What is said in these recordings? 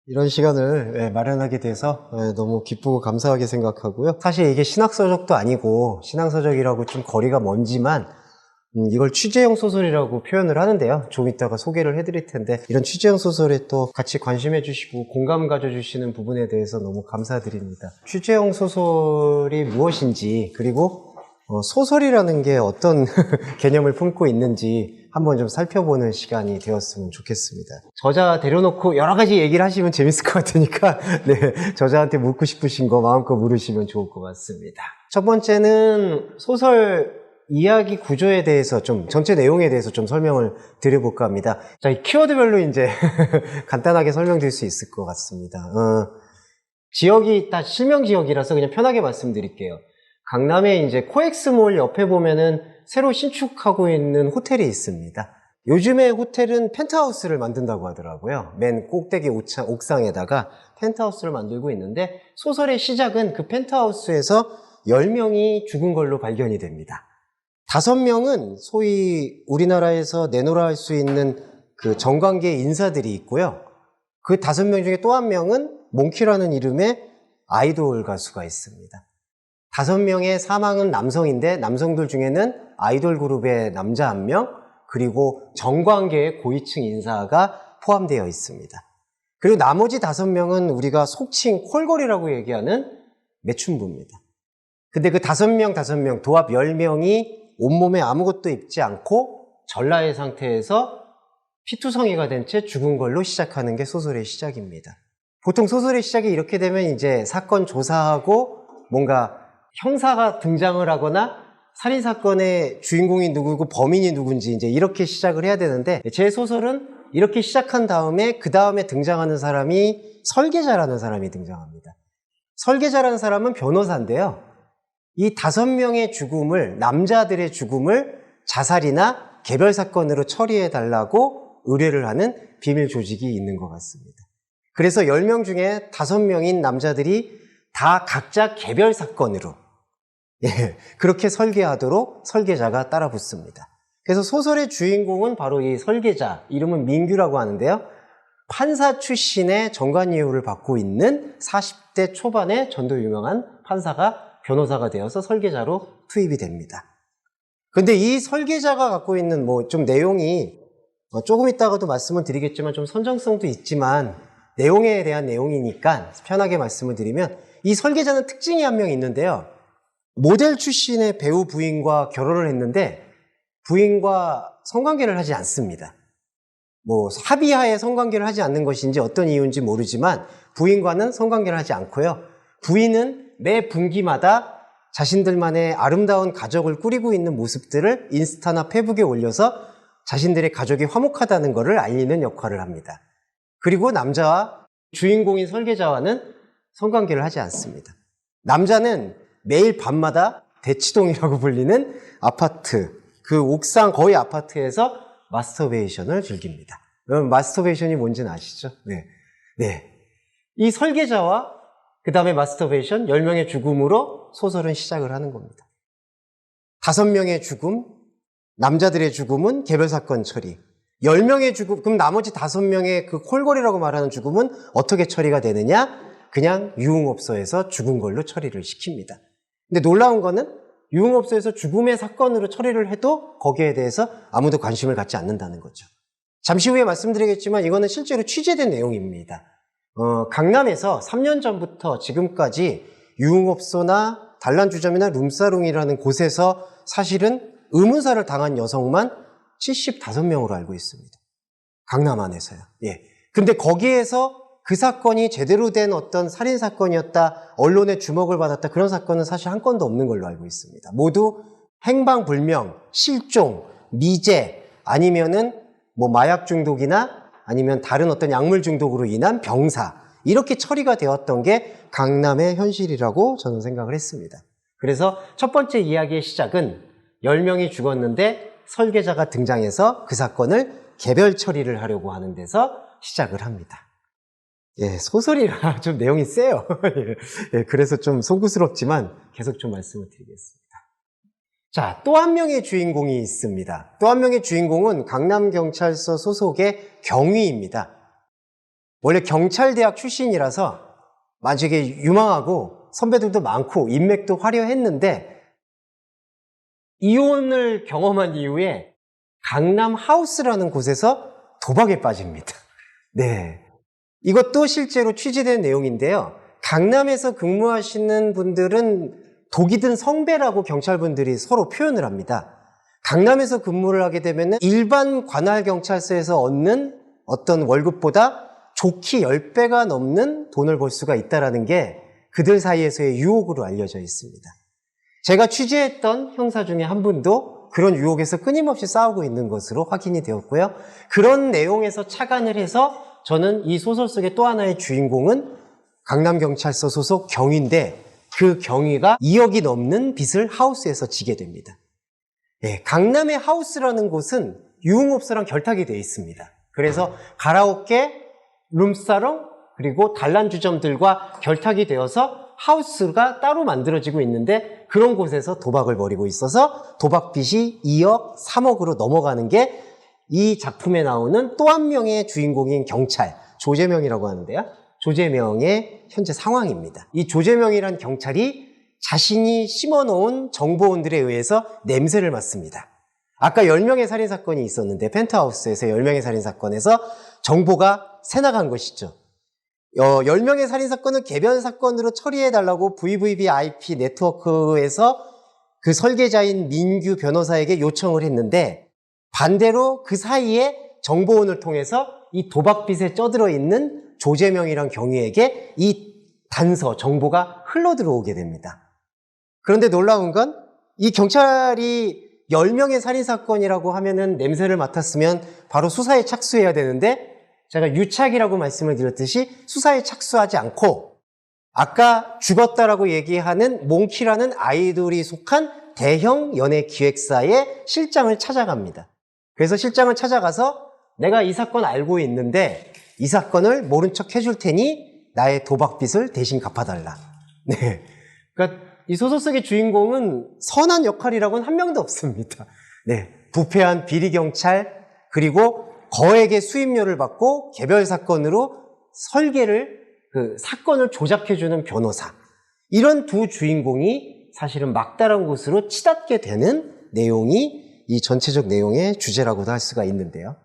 이런 시간을 마련하게 돼서 너무 기쁘고 감사하게 생각하고요. 사실 이게 신학서적도 아니고 신앙서적이라고 좀 거리가 먼지만 이걸 취재형 소설이라고 표현을 하는데요. 좀 이따가 소개를 해드릴 텐데 이런 취재형 소설에 또 같이 관심해 주시고 공감 가져주시는 부분에 대해서 너무 감사드립니다. 취재형 소설이 무엇인지 그리고 소설이라는 게 어떤 개념을 품고 있는지 한번 좀 살펴보는 시간이 되었으면 좋겠습니다. 저자 데려놓고 여러 가지 얘기를 하시면 재밌을 것 같으니까 네, 저자한테 묻고 싶으신 거 마음껏 물으시면 좋을 것 같습니다. 첫 번째는 소설 이야기 구조에 대해서 좀 전체 내용에 대해서 좀 설명을 드려볼까 합니다. 자, 이 키워드별로 이제 간단하게 설명드릴 수 있을 것 같습니다. 지역이 다 실명 지역이라서 그냥 편하게 말씀드릴게요. 강남에 이제 코엑스몰 옆에 보면은 새로 신축하고 있는 호텔이 있습니다. 요즘에 호텔은 펜트하우스를 만든다고 하더라고요. 맨 꼭대기 옥상에다가 펜트하우스를 만들고 있는데 소설의 시작은 그 펜트하우스에서 10명이 죽은 걸로 발견이 됩니다. 5명은 소위 우리나라에서 내노라 할 수 있는 그 정관계 인사들이 있고요. 그 5명 중에 또 한 명은 몽키라는 이름의 아이돌 가수가 있습니다. 5명의 사망은 남성인데 남성들 중에는 아이돌 그룹의 남자 1명 그리고 정관계의 고위층 인사가 포함되어 있습니다. 그리고 나머지 5명은 우리가 속칭 콜걸이라고 얘기하는 매춘부입니다. 근데 그 5명 도합 10명이 온몸에 아무것도 입지 않고 전라의 상태에서 피투성이가 된 채 죽은 걸로 시작하는 게 소설의 시작입니다. 보통 소설의 시작이 이렇게 되면 이제 사건 조사하고 뭔가 형사가 등장을 하거나 살인사건의 주인공이 누구고 범인이 누군지 이제 이렇게 시작을 해야 되는데 제 소설은 이렇게 시작한 다음에 그 다음에 등장하는 사람이 설계자라는 사람이 등장합니다. 설계자라는 사람은 변호사인데요. 이 5명의 죽음을, 남자들의 죽음을 자살이나 개별사건으로 처리해달라고 의뢰를 하는 비밀 조직이 있는 것 같습니다. 그래서 10명 중에 5명인 남자들이 다 각자 개별사건으로 그렇게 설계하도록 설계자가 따라 붙습니다. 그래서 소설의 주인공은 바로 이 설계자, 이름은 민규라고 하는데요. 판사 출신의 정관이후를 받고 있는 40대 초반의 전도 유명한 판사가 변호사가 되어서 설계자로 투입이 됩니다. 근데 이 설계자가 갖고 있는 뭐 좀 내용이 조금 이따가도 말씀을 드리겠지만 좀 선정성도 있지만 내용에 대한 내용이니까 편하게 말씀을 드리면 이 설계자는 특징이 한 명 있는데요. 모델 출신의 배우 부인과 결혼을 했는데 부인과 성관계를 하지 않습니다. 뭐 합의하에 성관계를 하지 않는 것인지 어떤 이유인지 모르지만 부인과는 성관계를 하지 않고요. 부인은 매 분기마다 자신들만의 아름다운 가족을 꾸리고 있는 모습들을 인스타나 페북에 올려서 자신들의 가족이 화목하다는 것을 알리는 역할을 합니다. 그리고 남자와 주인공인 설계자와는 성관계를 하지 않습니다. 남자는 매일 밤마다 대치동이라고 불리는 아파트, 그 옥상 거의 아파트에서 마스터베이션을 즐깁니다. 여러분 마스터베이션이 뭔지는 아시죠? 네. 이 설계자와 그 다음에 마스터베이션, 10명의 죽음으로 소설은 시작을 하는 겁니다. 5명의 죽음, 남자들의 죽음은 개별사건 처리. 10명의 죽음, 그럼 나머지 5명의 그 콜걸이라고 말하는 죽음은 어떻게 처리가 되느냐? 그냥 유흥업소에서 죽은 걸로 처리를 시킵니다. 근데 놀라운 거는 유흥업소에서 죽음의 사건으로 처리를 해도 거기에 대해서 아무도 관심을 갖지 않는다는 거죠. 잠시 후에 말씀드리겠지만 이거는 실제로 취재된 내용입니다. 강남에서 3년 전부터 지금까지 유흥업소나 단란주점이나 룸사롱이라는 곳에서 사실은 의문사를 당한 여성만 75명으로 알고 있습니다. 강남 안에서요. 근데 거기에서 그 사건이 제대로 된 어떤 살인사건이었다, 언론의 주목을 받았다, 그런 사건은 사실 한 건도 없는 걸로 알고 있습니다. 모두 행방불명, 실종, 미제, 아니면은 뭐 마약 중독이나 아니면 다른 어떤 약물 중독으로 인한 병사, 이렇게 처리가 되었던 게 강남의 현실이라고 저는 생각을 했습니다. 그래서 첫 번째 이야기의 시작은 10명이 죽었는데 설계자가 등장해서 그 사건을 개별 처리를 하려고 하는 데서 시작을 합니다. 소설이라 좀 내용이 세요. 그래서 좀 송구스럽지만 계속 좀 말씀을 드리겠습니다. 자, 또 한 명의 주인공이 있습니다. 또 한 명의 주인공은 강남경찰서 소속의 경위입니다. 원래 경찰대학 출신이라서 만약에 유망하고 선배들도 많고 인맥도 화려했는데 이혼을 경험한 이후에 강남 하우스라는 곳에서 도박에 빠집니다. 네. 이것도 실제로 취재된 내용인데요. 강남에서 근무하시는 분들은 독이 든 성배라고 경찰분들이 서로 표현을 합니다. 강남에서 근무를 하게 되면 일반 관할경찰서에서 얻는 어떤 월급보다 좋게 10배가 넘는 돈을 벌 수가 있다는 게 그들 사이에서의 유혹으로 알려져 있습니다. 제가 취재했던 형사 중에 한 분도 그런 유혹에서 끊임없이 싸우고 있는 것으로 확인이 되었고요. 그런 내용에서 착안을 해서 저는 이 소설 속의 또 하나의 주인공은 강남경찰서 소속 경위인데 그 경위가 2억이 넘는 빚을 하우스에서 지게 됩니다. 예, 강남의 하우스라는 곳은 유흥업소랑 결탁이 되어 있습니다. 그래서 가라오케, 룸사롱, 그리고 단란주점들과 결탁이 되어서 하우스가 따로 만들어지고 있는데 그런 곳에서 도박을 벌이고 있어서 도박빚이 2억, 3억으로 넘어가는 게 이 작품에 나오는 또 한 명의 주인공인 경찰, 조재명이라고 하는데요. 조재명의 현재 상황입니다. 이 조재명이란 경찰이 자신이 심어놓은 정보원들에 의해서 냄새를 맡습니다. 아까 10명의 살인사건이 있었는데 펜트하우스에서 10명의 살인사건에서 정보가 새나간 것이죠. 10명의 살인사건은 개별 사건으로 처리해달라고 VVVIP 네트워크에서 그 설계자인 민규 변호사에게 요청을 했는데 반대로 그 사이에 정보원을 통해서 이 도박빚에 쩌들어 있는 조재명이란 경위에게 이 단서, 정보가 흘러 들어오게 됩니다. 그런데 놀라운 건 이 경찰이 10명의 살인사건이라고 하면은 냄새를 맡았으면 바로 수사에 착수해야 되는데 제가 유착이라고 말씀을 드렸듯이 수사에 착수하지 않고 아까 죽었다라고 얘기하는 몽키라는 아이돌이 속한 대형 연예기획사의 실장을 찾아갑니다. 그래서 실장을 찾아가서 내가 이 사건 알고 있는데 이 사건을 모른 척 해줄 테니 나의 도박빚을 대신 갚아달라. 네. 그러니까 이 소설 속의 주인공은 선한 역할이라고는 한 명도 없습니다. 네. 부패한 비리경찰, 그리고 거액의 수임료를 받고 개별 사건으로 사건을 조작해주는 변호사. 이런 두 주인공이 사실은 막다른 곳으로 치닫게 되는 내용이 이 전체적 내용의 주제라고도 할 수가 있는데요.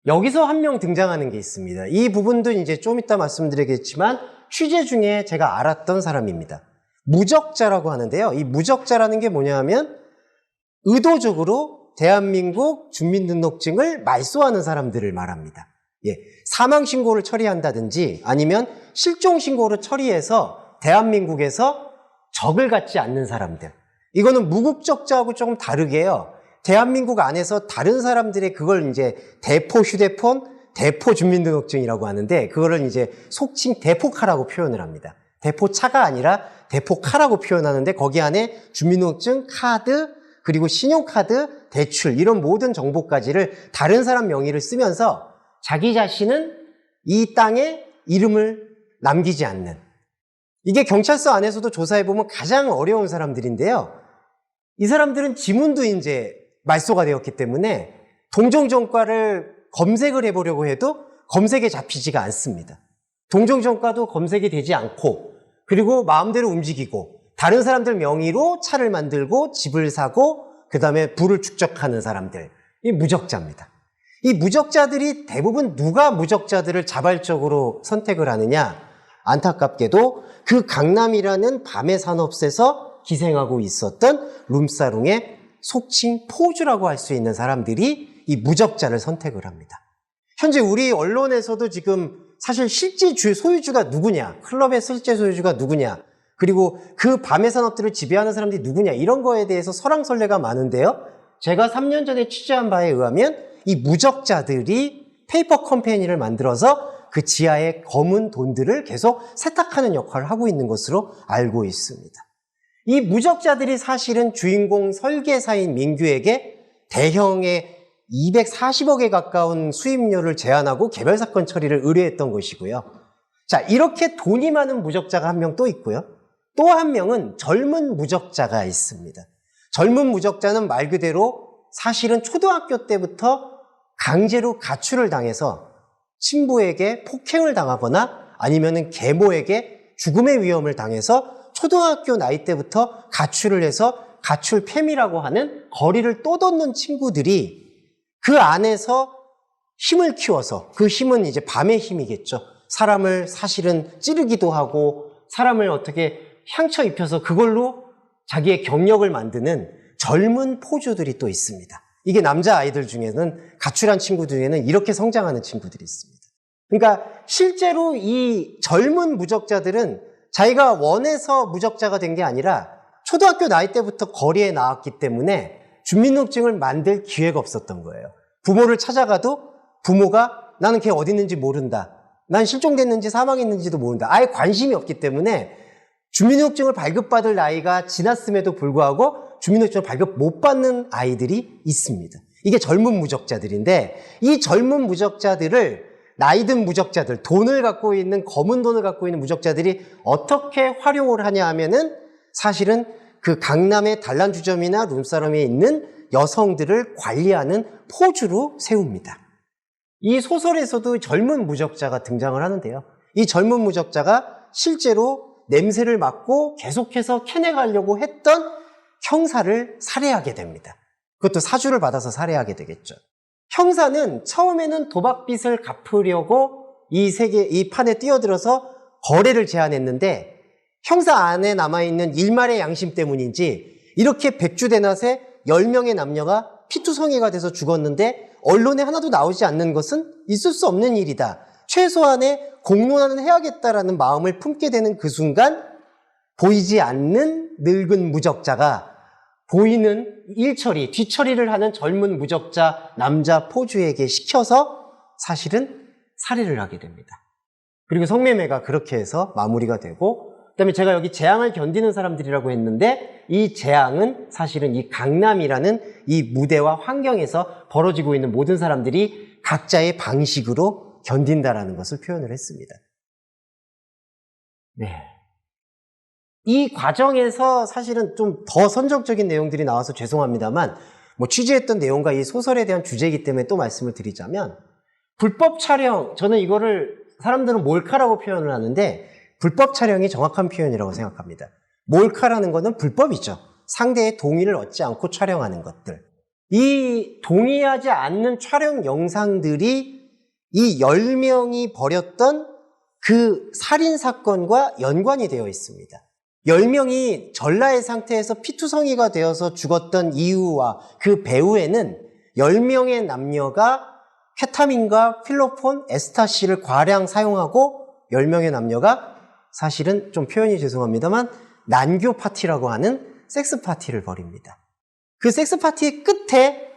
여기서 한 명 등장하는 게 있습니다. 이 부분도 이제 좀 이따 말씀드리겠지만 취재 중에 제가 알았던 사람입니다. 무적자라고 하는데요. 이 무적자라는 게 뭐냐 하면 의도적으로 대한민국 주민등록증을 말소하는 사람들을 말합니다. 예, 사망신고를 처리한다든지 아니면 실종신고를 처리해서 대한민국에서 적을 갖지 않는 사람들. 이거는 무국적자하고 조금 다르게요. 대한민국 안에서 다른 사람들의 그걸 이제 대포 휴대폰, 대포 주민등록증이라고 하는데 그거를 이제 속칭 대포카라고 표현을 합니다. 대포차가 아니라 대포카라고 표현하는데 거기 안에 주민등록증, 카드, 그리고 신용카드, 대출 이런 모든 정보까지를 다른 사람 명의를 쓰면서 자기 자신은 이 땅에 이름을 남기지 않는 이게 경찰서 안에서도 조사해보면 가장 어려운 사람들인데요. 이 사람들은 지문도 이제 말소가 되었기 때문에 동종전과를 검색을 해보려고 해도 검색에 잡히지가 않습니다. 동종전과도 검색이 되지 않고 그리고 마음대로 움직이고 다른 사람들 명의로 차를 만들고 집을 사고 그 다음에 부를 축적하는 사람들, 이 무적자입니다. 이 무적자들이 대부분 누가 무적자들을 자발적으로 선택을 하느냐? 안타깝게도 그 강남이라는 밤의 산업에서 기생하고 있었던 룸사롱의 속칭 포주라고 할 수 있는 사람들이 이 무적자를 선택을 합니다. 현재 우리 언론에서도 지금 사실 실제 소유주가 누구냐, 클럽의 실제 소유주가 누구냐, 그리고 그 밤의 산업들을 지배하는 사람들이 누구냐 이런 거에 대해서 설왕설래가 많은데요. 제가 3년 전에 취재한 바에 의하면 이 무적자들이 페이퍼 컴퍼니를 만들어서 그 지하의 검은 돈들을 계속 세탁하는 역할을 하고 있는 것으로 알고 있습니다. 이 무적자들이 사실은 주인공 설계사인 민규에게 대형의 240억에 가까운 수임료를 제한하고 개별 사건 처리를 의뢰했던 것이고요. 자, 이렇게 돈이 많은 무적자가 한 명 또 있고요. 또 한 명은 젊은 무적자가 있습니다. 젊은 무적자는 말 그대로 사실은 초등학교 때부터 강제로 가출을 당해서 친부에게 폭행을 당하거나 아니면은 계모에게 죽음의 위험을 당해서 초등학교 나이 때부터 가출을 해서 가출팸이라고 하는 거리를 떠도는 친구들이 그 안에서 힘을 키워서, 그 힘은 이제 밤의 힘이겠죠. 사람을 사실은 찌르기도 하고 사람을 어떻게 향처 입혀서 그걸로 자기의 경력을 만드는 젊은 포주들이 또 있습니다. 이게 남자아이들 중에는, 가출한 친구 중에는 이렇게 성장하는 친구들이 있습니다. 그러니까 실제로 이 젊은 무적자들은 자기가 원해서 무적자가 된 게 아니라 초등학교 나이 때부터 거리에 나왔기 때문에 주민등록증을 만들 기회가 없었던 거예요. 부모를 찾아가도 부모가 나는 걔 어디 있는지 모른다. 난 실종됐는지 사망했는지도 모른다. 아예 관심이 없기 때문에 주민등록증을 발급받을 나이가 지났음에도 불구하고 주민등록증을 발급 못 받는 아이들이 있습니다. 이게 젊은 무적자들인데, 이 젊은 무적자들을 나이든 무적자들, 돈을 갖고 있는, 검은 돈을 갖고 있는 무적자들이 어떻게 활용을 하냐 하면은 사실은 그 강남의 단란주점이나 룸사롱에 있는 여성들을 관리하는 포주로 세웁니다. 이 소설에서도 젊은 무적자가 등장을 하는데요. 이 젊은 무적자가 실제로 냄새를 맡고 계속해서 캐내가려고 했던 형사를 살해하게 됩니다. 그것도 사주를 받아서 살해하게 되겠죠. 형사는 처음에는 도박빚을 갚으려고 이 판에 뛰어들어서 거래를 제안했는데, 형사 안에 남아있는 일말의 양심 때문인지 이렇게 백주대낮에 10명의 남녀가 피투성이가 돼서 죽었는데 언론에 하나도 나오지 않는 것은 있을 수 없는 일이다. 최소한의 공론화는 해야겠다라는 마음을 품게 되는 그 순간, 보이지 않는 늙은 무적자가 보이는 일처리, 뒤처리를 하는 젊은 무적자 남자 포주에게 시켜서 사실은 살해를 하게 됩니다. 그리고 성매매가 그렇게 해서 마무리가 되고, 그다음에 제가 여기 재앙을 견디는 사람들이라고 했는데, 이 재앙은 사실은 이 강남이라는 이 무대와 환경에서 벌어지고 있는 모든 사람들이 각자의 방식으로 견딘다라는 것을 표현을 했습니다. 네. 이 과정에서 사실은 좀 더 선정적인 내용들이 나와서 죄송합니다만, 취재했던 내용과 이 소설에 대한 주제이기 때문에 또 말씀을 드리자면, 불법 촬영, 저는 이거를 사람들은 몰카라고 표현을 하는데 불법 촬영이 정확한 표현이라고 생각합니다. 몰카라는 거는 불법이죠. 상대의 동의를 얻지 않고 촬영하는 것들. 이 동의하지 않는 촬영 영상들이 이 10명이 벌였던 그 살인사건과 연관이 되어 있습니다. 10명이 전라의 상태에서 피투성이가 되어서 죽었던 이유와 그 배후에는 10명의 남녀가 케타민과 필로폰, 에스타시를 과량 사용하고 10명의 남녀가 사실은 좀 표현이 죄송합니다만 난교 파티라고 하는 섹스 파티를 벌입니다. 그 섹스 파티의 끝에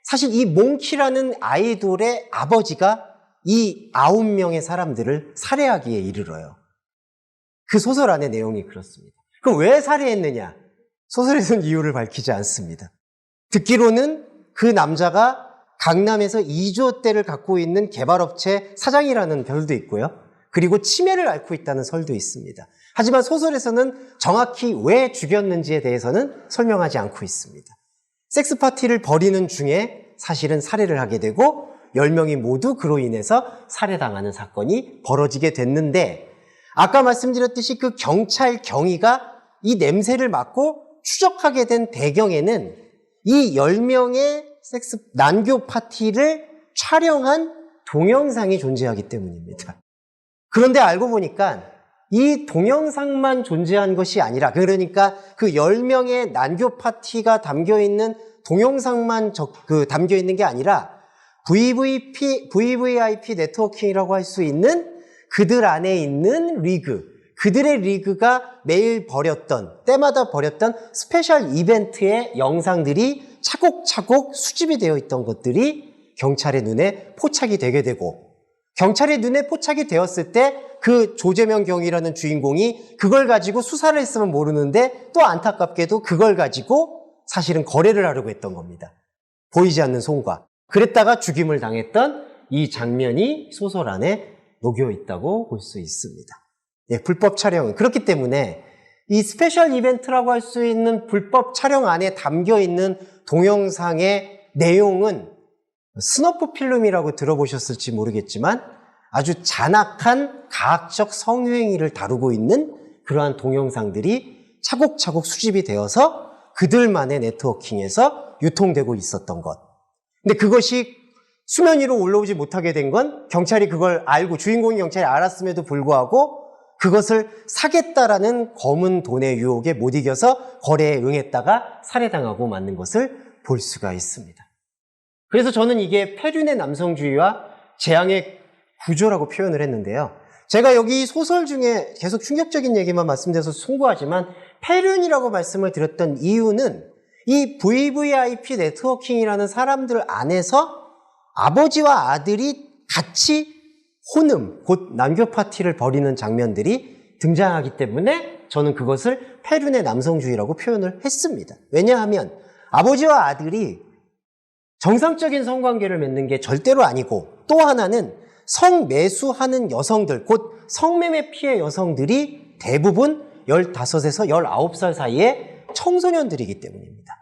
사실 이 몽키라는 아이돌의 아버지가 이 9명의 사람들을 살해하기에 이르러요. 그 소설 안의 내용이 그렇습니다. 그럼 왜 살해했느냐? 소설에서는 이유를 밝히지 않습니다. 듣기로는 그 남자가 강남에서 2조대를 갖고 있는 개발업체 사장이라는 별도 있고요. 그리고 치매를 앓고 있다는 설도 있습니다. 하지만 소설에서는 정확히 왜 죽였는지에 대해서는 설명하지 않고 있습니다. 섹스 파티를 벌이는 중에 사실은 살해를 하게 되고 10명이 모두 그로 인해서 살해당하는 사건이 벌어지게 됐는데, 아까 말씀드렸듯이 그 경찰 경위가 이 냄새를 맡고 추적하게 된 배경에는 이 10명의 난교 파티를 촬영한 동영상이 존재하기 때문입니다. 그런데 알고 보니까 이 동영상만 존재한 것이 아니라, 그러니까 그 10명의 난교 파티가 담겨있는 동영상만 담겨있는 게 아니라 VVIP 네트워킹이라고 할 수 있는 그들 안에 있는 리그, 그들의 리그가 매일 때마다 벌였던 스페셜 이벤트의 영상들이 차곡차곡 수집이 되어 있던 것들이 경찰의 눈에 포착이 되게 되고, 경찰의 눈에 포착이 되었을 때 그 조재명 경위라는 주인공이 그걸 가지고 수사를 했으면 모르는데 또 안타깝게도 그걸 가지고 사실은 거래를 하려고 했던 겁니다. 보이지 않는 손과. 그랬다가 죽임을 당했던 이 장면이 소설 안에 녹여 있다고 볼 수 있습니다. 예, 불법 촬영은 그렇기 때문에 이 스페셜 이벤트라고 할 수 있는 불법 촬영 안에 담겨 있는 동영상의 내용은 스너프 필름이라고 들어보셨을지 모르겠지만 아주 잔악한 가학적 성행위를 다루고 있는 그러한 동영상들이 차곡차곡 수집이 되어서 그들만의 네트워킹에서 유통되고 있었던 것. 근데 그것이 수면 위로 올라오지 못하게 된 건 경찰이 그걸 알고, 주인공인 경찰이 알았음에도 불구하고 그것을 사겠다라는 검은 돈의 유혹에 못 이겨서 거래에 응했다가 살해당하고 맞는 것을 볼 수가 있습니다. 그래서 저는 이게 페륜의 남성주의와 재앙의 구조라고 표현을 했는데요. 제가 여기 소설 중에 계속 충격적인 얘기만 말씀드려서 송구하지만 페륜이라고 말씀을 드렸던 이유는 이 VVIP 네트워킹이라는 사람들 안에서 아버지와 아들이 같이 혼음, 곧 남교 파티를 벌이는 장면들이 등장하기 때문에 저는 그것을 페륜의 남성주의라고 표현을 했습니다. 왜냐하면 아버지와 아들이 정상적인 성관계를 맺는 게 절대로 아니고, 또 하나는 성매수하는 여성들, 곧 성매매 피해 여성들이 대부분 15에서 19살 사이의 청소년들이기 때문입니다.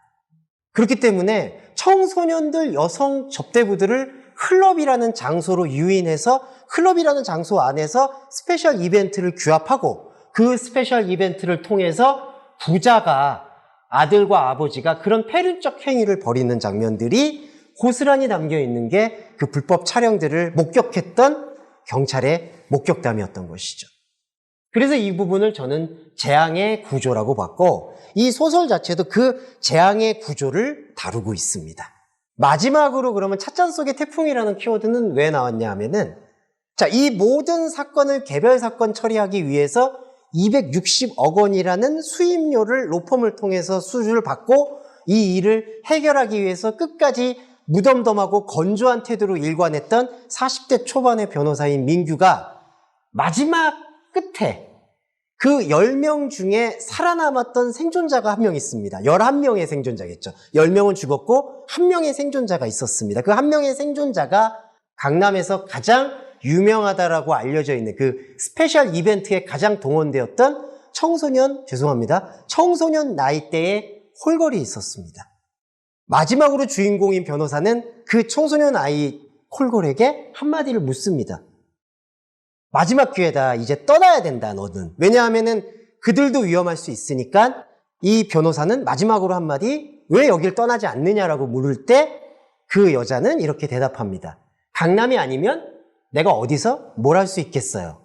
그렇기 때문에 청소년들 여성 접대부들을 클럽이라는 장소로 유인해서 클럽이라는 장소 안에서 스페셜 이벤트를 규합하고 그 스페셜 이벤트를 통해서 부자가, 아들과 아버지가 그런 페륜적 행위를 벌이는 장면들이 고스란히 담겨 있는 게 그 불법 촬영들을 목격했던 경찰의 목격담이었던 것이죠. 그래서 이 부분을 저는 재앙의 구조라고 봤고, 이 소설 자체도 그 재앙의 구조를 다루고 있습니다. 마지막으로 그러면 찻잔 속의 태풍이라는 키워드는 왜 나왔냐 하면은, 자, 이 모든 사건을 개별 사건 처리하기 위해서 260억 원이라는 수임료를 로펌을 통해서 수주를 받고 이 일을 해결하기 위해서 끝까지 무덤덤하고 건조한 태도로 일관했던 40대 초반의 변호사인 민규가 마지막 끝에 그 10명 중에 살아남았던 생존자가 한 명 있습니다. 11명의 생존자겠죠. 10명은 죽었고 1명의 생존자가 있었습니다. 그 1명의 생존자가 강남에서 가장 유명하다라고 알려져 있는 그 스페셜 이벤트에 가장 동원되었던 청소년 나이대의 홀걸이 있었습니다. 마지막으로 주인공인 변호사는 그 청소년 아이 홀걸에게 한마디를 묻습니다. 마지막 기회다. 이제 떠나야 된다, 너는. 왜냐하면은 그들도 위험할 수 있으니까 이 변호사는 마지막으로 한마디, 왜 여길 떠나지 않느냐라고 물을 때 그 여자는 이렇게 대답합니다. 강남이 아니면 내가 어디서 뭘 할 수 있겠어요.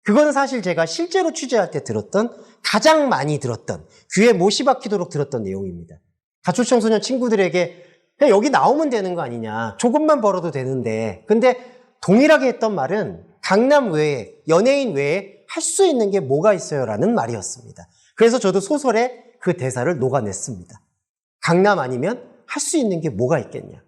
그거는 사실 제가 실제로 취재할 때 들었던, 가장 많이 들었던, 귀에 못이 박히도록 들었던 내용입니다. 가출 청소년 친구들에게 그냥 여기 나오면 되는 거 아니냐, 조금만 벌어도 되는데. 근데 동일하게 했던 말은 강남 외에, 연예인 외에 할 수 있는 게 뭐가 있어요? 라는 말이었습니다. 그래서 저도 소설에 그 대사를 녹아냈습니다. 강남 아니면 할 수 있는 게 뭐가 있겠냐.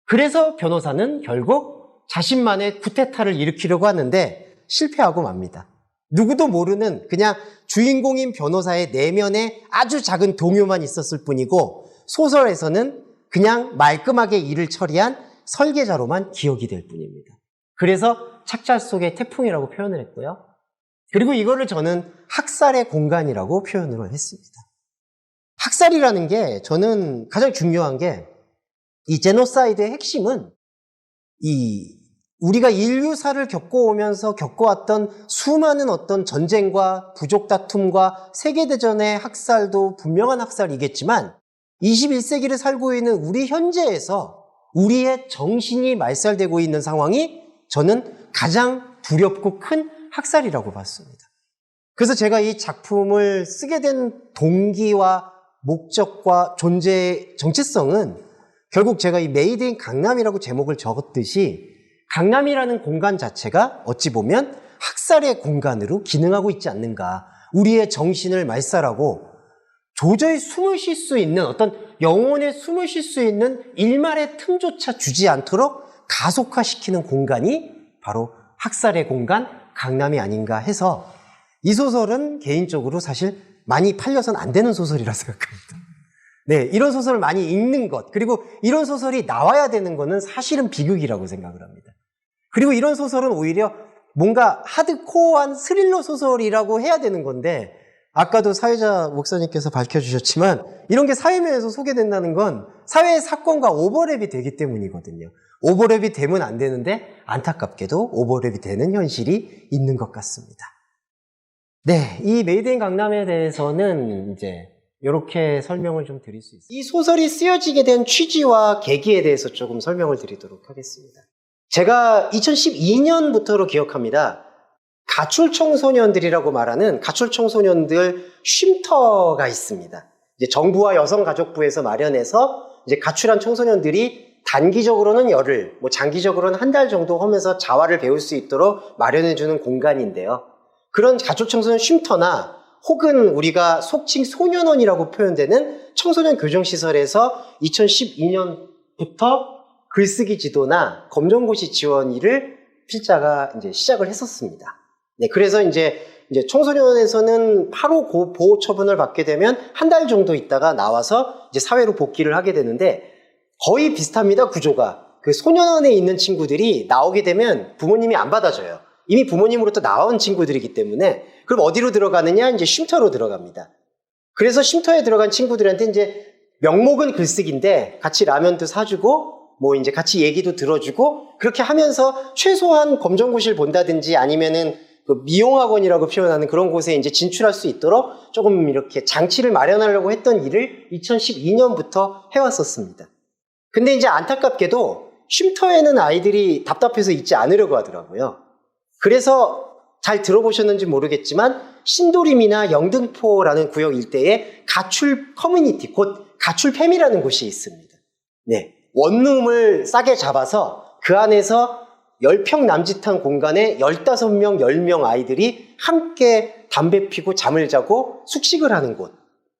그래서 변호사는 결국 자신만의 쿠데타를 일으키려고 하는데 실패하고 맙니다. 누구도 모르는 그냥 주인공인 변호사의 내면에 아주 작은 동요만 있었을 뿐이고, 소설에서는 그냥 말끔하게 일을 처리한 설계자로만 기억이 될 뿐입니다. 그래서 찻잔 속의 태풍이라고 표현을 했고요. 그리고 이거를 저는 학살의 공간이라고 표현을 했습니다. 학살이라는 게 저는 가장 중요한 게, 이 제노사이드의 핵심은 우리가 인류사를 겪어오면서 겪어왔던 수많은 어떤 전쟁과 부족 다툼과 세계대전의 학살도 분명한 학살이겠지만, 21세기를 살고 있는 우리 현재에서 우리의 정신이 말살되고 있는 상황이 저는 가장 두렵고 큰 학살이라고 봤습니다. 그래서 제가 이 작품을 쓰게 된 동기와 목적과 존재의 정체성은 결국 제가 이 메이드 인 강남이라고 제목을 적었듯이, 강남이라는 공간 자체가 어찌 보면 학살의 공간으로 기능하고 있지 않는가. 우리의 정신을 말살하고 도저히 숨을 쉴 수 있는, 어떤 영혼의 숨을 쉴 수 있는 일말의 틈조차 주지 않도록 가속화시키는 공간이 바로 학살의 공간, 강남이 아닌가 해서, 이 소설은 개인적으로 사실 많이 팔려서는 안 되는 소설이라 생각합니다. 네, 이런 소설을 많이 읽는 것, 그리고 이런 소설이 나와야 되는 거는 사실은 비극이라고 생각을 합니다. 그리고 이런 소설은 오히려 뭔가 하드코어한 스릴러 소설이라고 해야 되는 건데, 아까도 사회자 목사님께서 밝혀주셨지만 이런 게 사회면에서 소개된다는 건 사회의 사건과 오버랩이 되기 때문이거든요. 오버랩이 되면 안 되는데 안타깝게도 오버랩이 되는 현실이 있는 것 같습니다. 네, 이 메이드 인 강남에 대해서는 이제 이렇게 설명을 좀 드릴 수 있습니다. 이 소설이 쓰여지게 된 취지와 계기에 대해서 조금 설명을 드리도록 하겠습니다. 제가 2012년부터로 기억합니다. 가출 청소년들이라고 말하는 가출 청소년들 쉼터가 있습니다. 이제 정부와 여성가족부에서 마련해서 이제 가출한 청소년들이 단기적으로는 열흘, 장기적으로는 한 달 정도 하면서 자활을 배울 수 있도록 마련해주는 공간인데요. 그런 가출 청소년 쉼터나 혹은 우리가 속칭 소년원이라고 표현되는 청소년 교정시설에서 2012년부터 글쓰기 지도나 검정고시 지원일을 필자가 이제 시작을 했었습니다. 네, 그래서 이제 청소년원에서는 8호 보호 처분을 받게 되면 한 달 정도 있다가 나와서 이제 사회로 복귀를 하게 되는데 거의 비슷합니다, 구조가. 그 소년원에 있는 친구들이 나오게 되면 부모님이 안 받아줘요. 이미 부모님으로부터 나온 친구들이기 때문에 그럼 어디로 들어가느냐? 이제 쉼터로 들어갑니다. 그래서 쉼터에 들어간 친구들한테 이제 명목은 글쓰기인데 같이 라면도 사주고 이제 같이 얘기도 들어주고 그렇게 하면서 최소한 검정고시를 본다든지 아니면은 그 미용학원이라고 표현하는 그런 곳에 이제 진출할 수 있도록 조금 이렇게 장치를 마련하려고 했던 일을 2012년부터 해왔었습니다. 근데 이제 안타깝게도 쉼터에는 아이들이 답답해서 있지 않으려고 하더라고요. 그래서 잘 들어보셨는지 모르겠지만 신도림이나 영등포라는 구역 일대에 가출 커뮤니티, 곧 가출팸이라는 곳이 있습니다. 네, 원룸을 싸게 잡아서 그 안에서 10평 남짓한 공간에 15명, 10명 아이들이 함께 담배 피고 잠을 자고 숙식을 하는 곳.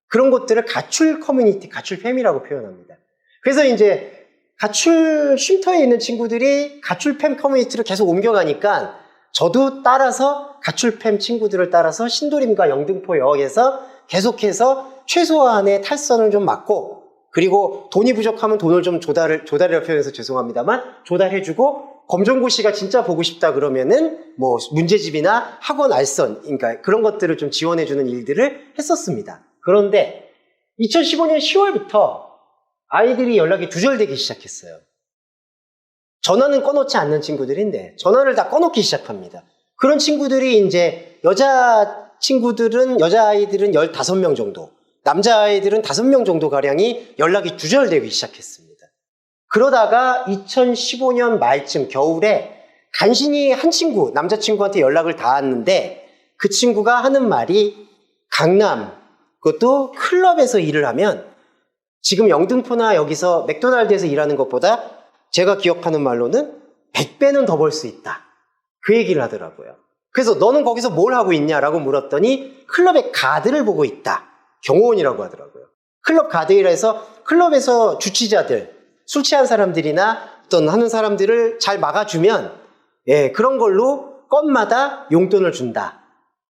그런 곳들을 가출 커뮤니티, 가출팸이라고 표현합니다. 그래서 이제 가출 쉼터에 있는 친구들이 가출팸 커뮤니티를 계속 옮겨가니까 저도 따라서 가출팸 친구들을 따라서 신도림과 영등포역에서 계속해서 최소한의 탈선을 좀 막고 그리고 돈이 부족하면 돈을 좀 조달이라고 표현해서 죄송합니다만 조달해주고 검정고시가 진짜 보고 싶다 그러면은 문제집이나 학원 알선 그러니까 그런 것들을 좀 지원해주는 일들을 했었습니다. 그런데 2015년 10월부터 아이들이 연락이 두절되기 시작했어요. 전화는 꺼놓지 않는 친구들인데 전화를 다 꺼놓기 시작합니다. 그런 친구들이 이제 여자아이들은 15명 정도, 남자아이들은 5명 정도 가량이 연락이 두절되기 시작했습니다. 그러다가 2015년 말쯤 겨울에 간신히 한 친구, 남자친구한테 연락을 닿았는데 그 친구가 하는 말이 강남, 그것도 클럽에서 일을 하면 지금 영등포나 여기서 맥도날드에서 일하는 것보다 제가 기억하는 말로는 100배는 더 벌 수 있다. 그 얘기를 하더라고요. 그래서 너는 거기서 뭘 하고 있냐라고 물었더니 클럽의 가드를 보고 있다. 경호원이라고 하더라고요. 클럽 가드라 해서 클럽에서 주치자들, 술 취한 사람들이나 어떤 하는 사람들을 잘 막아주면 그런 걸로 건마다 용돈을 준다.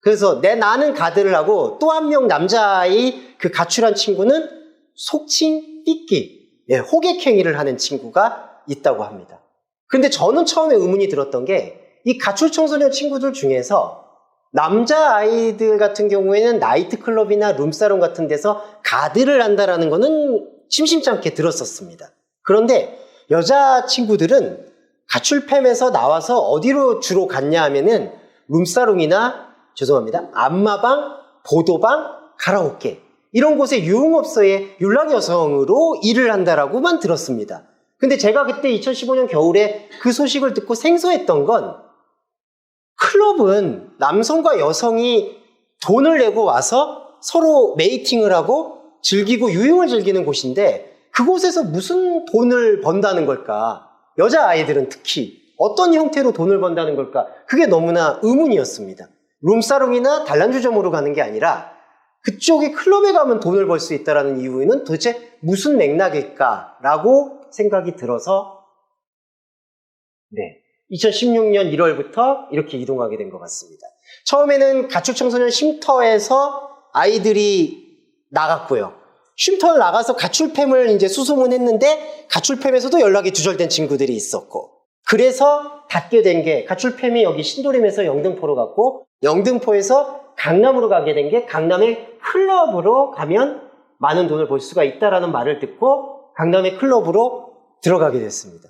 그래서 나는 가드를 하고 또 한 명 남자아이 그 가출한 친구는 속칭 삐끼, 호객행위를 하는 친구가 있다고 합니다. 근데 저는 처음에 의문이 들었던 게 이 가출 청소년 친구들 중에서 남자아이들 같은 경우에는 나이트클럽이나 룸사롱 같은 데서 가드를 한다라는 거는 심심치 않게 들었었습니다. 그런데 여자 친구들은 가출팸에서 나와서 어디로 주로 갔냐 하면은 룸사롱이나 안마방, 보도방, 가라오케 이런 곳에 유흥업소의 윤락 여성으로 일을 한다라고만 들었습니다. 근데 제가 그때 2015년 겨울에 그 소식을 듣고 생소했던 건 클럽은 남성과 여성이 돈을 내고 와서 서로 메이팅을 하고 즐기고 유흥을 즐기는 곳인데 그곳에서 무슨 돈을 번다는 걸까? 여자아이들은 특히 어떤 형태로 돈을 번다는 걸까? 그게 너무나 의문이었습니다. 룸사롱이나 단란주점으로 가는 게 아니라 그쪽에 클럽에 가면 돈을 벌 수 있다는 이유는 도대체 무슨 맥락일까라고 생각이 들어서 2016년 1월부터 이렇게 이동하게 된 것 같습니다. 처음에는 가출 청소년 쉼터에서 아이들이 나갔고요. 쉼터를 나가서 가출팸을 이제 수소문했는데 가출팸에서도 연락이 두절된 친구들이 있었고 그래서 닫게 된 게 가출팸이 여기 신도림에서 영등포로 갔고 영등포에서 강남으로 가게 된 게 강남의 클럽으로 가면 많은 돈을 벌 수가 있다라는 말을 듣고 강남의 클럽으로 들어가게 됐습니다.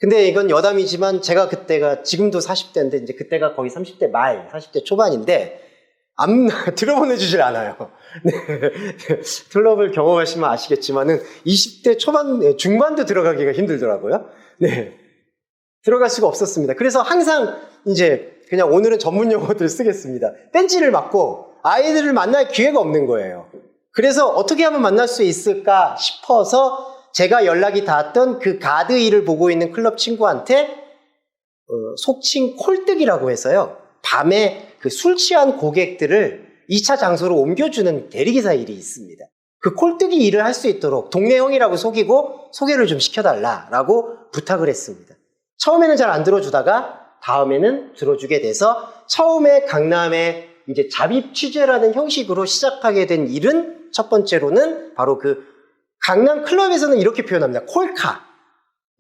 근데 이건 여담이지만 제가 그때가 지금도 40대인데 이제 그때가 거의 30대 말, 40대 초반인데 들어보내주질 않아요. 네. 클럽을 경험하시면 아시겠지만은 20대 초반, 중반도 들어가기가 힘들더라고요. 네. 들어갈 수가 없었습니다. 그래서 항상 이제 그냥 오늘은 전문 용어들을 쓰겠습니다. 벤치를 맞고 아이들을 만날 기회가 없는 거예요. 그래서 어떻게 하면 만날 수 있을까 싶어서 제가 연락이 닿았던 그 가드 일을 보고 있는 클럽 친구한테 속칭 콜뜨기라고 해서요. 밤에 그 술 취한 고객들을 2차 장소로 옮겨주는 대리기사 일이 있습니다. 그 콜뜨기 일을 할 수 있도록 동네 형이라고 속이고 소개를 좀 시켜달라라고 부탁을 했습니다. 처음에는 잘 안 들어주다가 다음에는 들어주게 돼서 처음에 강남에 이제 잡입 취재라는 형식으로 시작하게 된 일은 첫 번째로는 바로 그 강남 클럽에서는 이렇게 표현합니다. 콜카.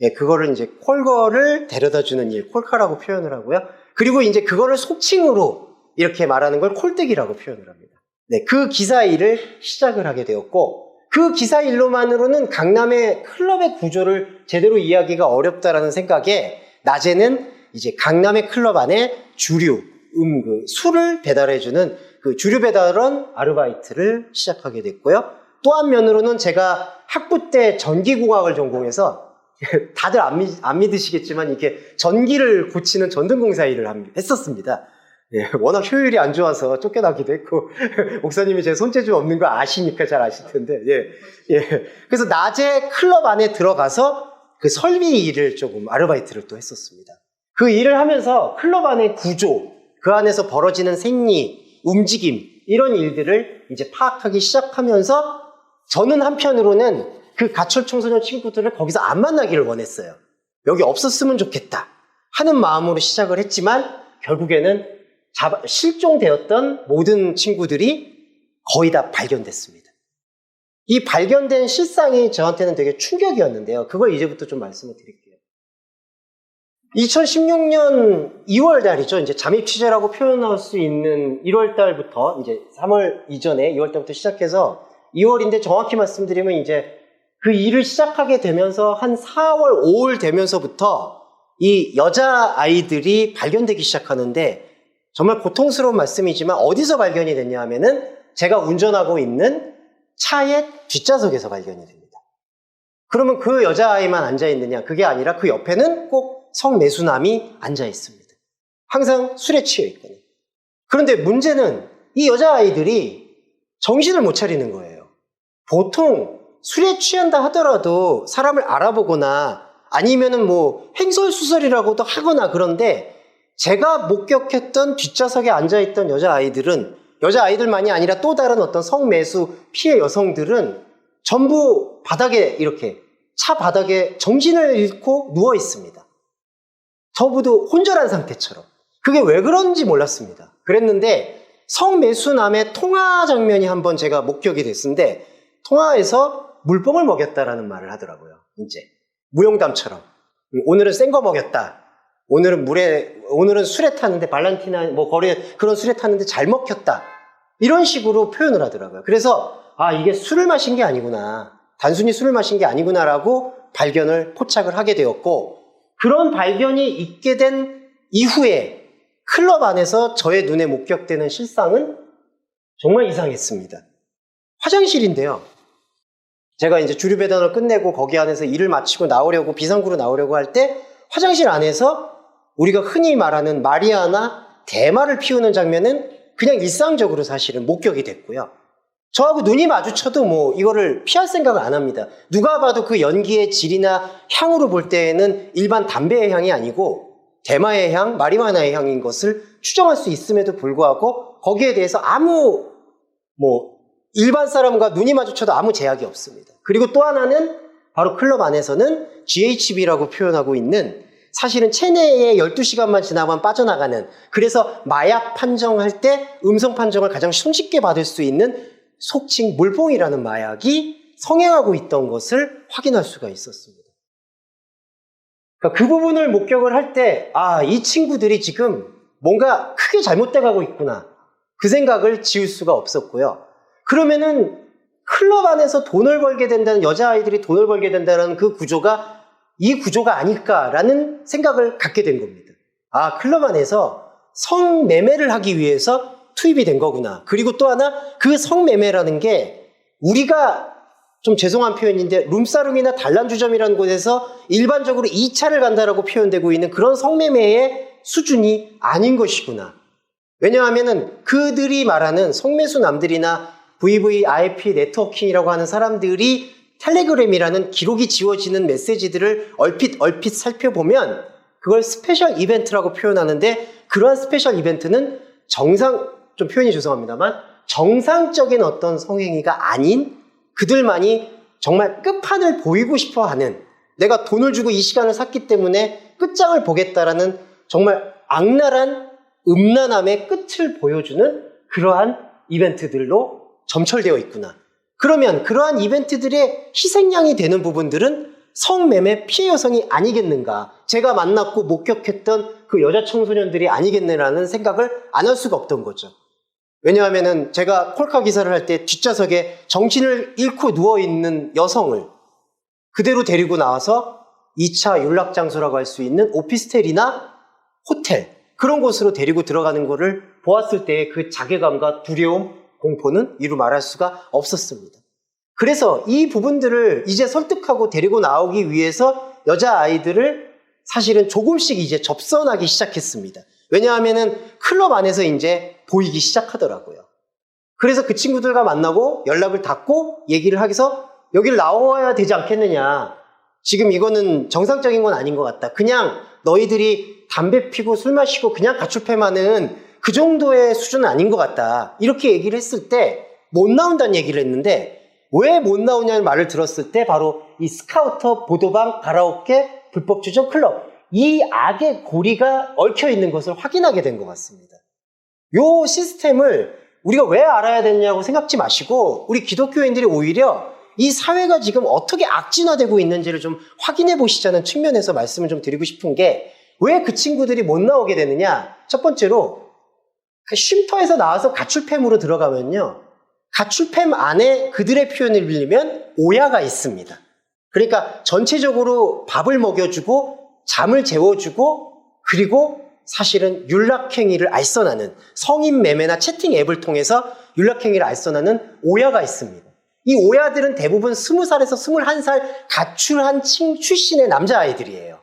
예, 그거를 이제 콜거를 데려다 주는 일, 콜카라고 표현을 하고요. 그리고 이제 그거를 속칭으로 이렇게 말하는 걸 콜뜨기라고 표현을 합니다. 네, 그 기사 일을 시작을 하게 되었고, 그 기사 일로만으로는 강남의 클럽의 구조를 제대로 이해하기가 어렵다라는 생각에 낮에는 이제 강남의 클럽 안에 주류, 그 술을 배달해주는 그 주류 배달원 아르바이트를 시작하게 됐고요. 또 한 면으로는 제가 학부 때 전기공학을 전공해서 다들 안 믿으시겠지만 이렇게 전기를 고치는 전등공사 일을 했었습니다. 예, 워낙 효율이 안 좋아서 쫓겨나기도 했고 목사님이 제 손재주 없는 거 아시니까 잘 아실 텐데 예. 그래서 낮에 클럽 안에 들어가서 그 설비 일을 조금 아르바이트를 또 했었습니다. 그 일을 하면서 클럽 안의 구조, 그 안에서 벌어지는 생리, 움직임 이런 일들을 이제 파악하기 시작하면서 저는 한편으로는 그 가출 청소년 친구들을 거기서 안 만나기를 원했어요. 여기 없었으면 좋겠다 하는 마음으로 시작을 했지만 결국에는 실종되었던 모든 친구들이 거의 다 발견됐습니다. 이 발견된 실상이 저한테는 되게 충격이었는데요. 그걸 이제부터 좀 말씀을 드릴게요. 2016년 2월 달이죠. 이제 잠입 취재라고 표현할 수 있는 1월 달부터 이제 3월 이전에 2월 달부터 시작해서 2월인데 정확히 말씀드리면 이제 그 일을 시작하게 되면서 한 4월, 5월 되면서부터 이 여자아이들이 발견되기 시작하는데 정말 고통스러운 말씀이지만 어디서 발견이 됐냐 하면은 제가 운전하고 있는 차의 뒷좌석에서 발견이 됩니다. 그러면 그 여자아이만 앉아있느냐? 그게 아니라 그 옆에는 꼭 성매수남이 앉아있습니다. 항상 술에 취해 있거든요. 그런데 문제는 이 여자아이들이 정신을 못 차리는 거예요. 보통 술에 취한다 하더라도 사람을 알아보거나 아니면은 뭐 횡설수설이라고도 하거나 그런데 제가 목격했던 뒷좌석에 앉아있던 여자아이들만이 아니라 또 다른 어떤 성매수 피해 여성들은 전부 바닥에 이렇게 차 바닥에 정신을 잃고 누워 있습니다. 저부도 혼절한 상태처럼. 그게 왜 그런지 몰랐습니다. 그랬는데 성매수남의 통화 장면이 한번 제가 목격이 됐는데 통화에서 물뽕을 먹였다라는 말을 하더라고요. 이제 무용담처럼 오늘은 센 거 먹였다. 오늘은 술에 탔는데 발란티나 뭐 거리에 그런 술에 탔는데 잘 먹혔다. 이런 식으로 표현을 하더라고요. 그래서 이게 술을 마신 게 아니구나. 단순히 술을 마신 게 아니구나라고 발견을 포착을 하게 되었고 그런 발견이 있게 된 이후에 클럽 안에서 저의 눈에 목격되는 실상은 정말 이상했습니다. 화장실인데요. 제가 이제 주류 배달을 끝내고 거기 안에서 일을 마치고 나오려고 비상구로 나오려고 할 때 화장실 안에서 우리가 흔히 말하는 마리아나 대마를 피우는 장면은 그냥 일상적으로 사실은 목격이 됐고요. 저하고 눈이 마주쳐도 뭐 이거를 피할 생각을 안 합니다. 누가 봐도 그 연기의 질이나 향으로 볼 때에는 일반 담배의 향이 아니고 대마의 향, 마리화나의 향인 것을 추정할 수 있음에도 불구하고 거기에 대해서 일반 사람과 눈이 마주쳐도 아무 제약이 없습니다. 그리고 또 하나는 바로 클럽 안에서는 GHB라고 표현하고 있는 사실은 체내에 12시간만 지나면 빠져나가는 그래서 마약 판정할 때 음성 판정을 가장 손쉽게 받을 수 있는 속칭 물뽕이라는 마약이 성행하고 있던 것을 확인할 수가 있었습니다. 그러니까 그 부분을 목격을 할 때 이 친구들이 지금 뭔가 크게 잘못돼 가고 있구나 그 생각을 지울 수가 없었고요. 그러면은 클럽 안에서 돈을 벌게 된다는 여자아이들이 돈을 벌게 된다는 그 구조가 이 구조가 아닐까라는 생각을 갖게 된 겁니다. 아, 클럽 안에서 성매매를 하기 위해서 투입이 된 거구나. 그리고 또 하나, 그 성매매라는 게 우리가 좀 죄송한 표현인데 룸사롱이나 단란주점이라는 곳에서 일반적으로 2차를 간다라고 표현되고 있는 그런 성매매의 수준이 아닌 것이구나. 왜냐하면은 그들이 말하는 성매수 남들이나 VVIP 네트워킹이라고 하는 사람들이 텔레그램이라는 기록이 지워지는 메시지들을 얼핏 살펴보면 그걸 스페셜 이벤트라고 표현하는데, 그러한 스페셜 이벤트는 좀 표현이 죄송합니다만 정상적인 어떤 성행위가 아닌, 그들만이 정말 끝판을 보이고 싶어 하는, 내가 돈을 주고 이 시간을 샀기 때문에 끝장을 보겠다라는 정말 악랄한 음란함의 끝을 보여주는 그러한 이벤트들로 점철되어 있구나. 그러면 그러한 이벤트들의 희생양이 되는 부분들은 성매매 피해 여성이 아니겠는가, 제가 만났고 목격했던 그 여자 청소년들이 아니겠느라는 생각을 안 할 수가 없던 거죠. 왜냐하면은 제가 콜카 기사를 할 때 뒷좌석에 정신을 잃고 누워있는 여성을 그대로 데리고 나와서 2차 윤락장소라고 할 수 있는 오피스텔이나 호텔, 그런 곳으로 데리고 들어가는 거를 보았을 때의 그 자괴감과 두려움, 공포는 이루 말할 수가 없었습니다. 그래서 이 부분들을 이제 설득하고 데리고 나오기 위해서 여자아이들을 사실은 조금씩 이제 접선하기 시작했습니다. 왜냐하면은 클럽 안에서 이제 보이기 시작하더라고요. 그래서 그 친구들과 만나고 연락을 닫고 얘기를 하기서 여기를 나와야 되지 않겠느냐. 지금 이거는 정상적인 건 아닌 것 같다. 그냥 너희들이 담배 피고 술 마시고 그냥 가출패만은 그 정도의 수준은 아닌 것 같다. 이렇게 얘기를 했을 때 못 나온다는 얘기를 했는데, 왜 못 나오냐는 말을 들었을 때 바로 이 스카우터, 보도방, 가라오케, 불법 주점, 클럽, 이 악의 고리가 얽혀 있는 것을 확인하게 된 것 같습니다. 요 시스템을 우리가 왜 알아야 되냐고 생각지 마시고 우리 기독교인들이 오히려 이 사회가 지금 어떻게 악진화되고 있는지를 좀 확인해 보시자는 측면에서 말씀을 좀 드리고 싶은 게, 왜 그 친구들이 못 나오게 되느냐. 첫 번째로 그 쉼터에서 나와서 가출팸으로 들어가면요, 가출팸 안에 그들의 표현을 빌리면 오야가 있습니다. 그러니까 전체적으로 밥을 먹여주고 잠을 재워주고, 그리고 사실은 윤락행위를 알선하는, 성인 매매나 채팅 앱을 통해서 윤락행위를 알선하는 오야가 있습니다. 이 오야들은 대부분 20살에서 21살 가출한 출신의 남자아이들이에요.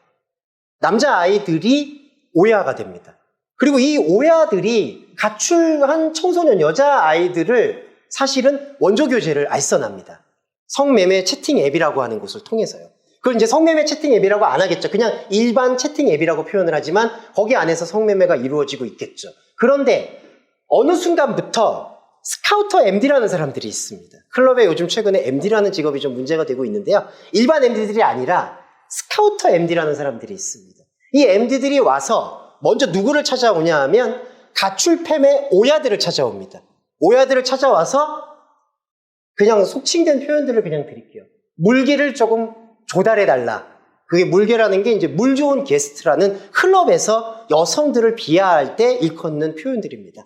남자아이들이 오야가 됩니다. 그리고 이 오야들이 가출한 청소년 여자아이들을 사실은 원조교제를 알선합니다. 성매매 채팅 앱이라고 하는 곳을 통해서요. 그걸 이제 성매매 채팅 앱이라고 안 하겠죠. 그냥 일반 채팅 앱이라고 표현을 하지만 거기 안에서 성매매가 이루어지고 있겠죠. 그런데 어느 순간부터 스카우터 MD라는 사람들이 있습니다. 클럽에 요즘 최근에 MD라는 직업이 좀 문제가 되고 있는데요. 일반 MD들이 아니라 스카우터 MD라는 사람들이 있습니다. 이 MD들이 와서 먼저 누구를 찾아오냐 하면 가출팸의 오야들을 찾아옵니다. 오야들을 찾아와서 그냥 속칭된 표현들을 그냥 드릴게요. 물기를 조금 조달해달라. 그게 물개라는 게 이제 물 좋은 게스트라는 클럽에서 여성들을 비하할 때 일컫는 표현들입니다.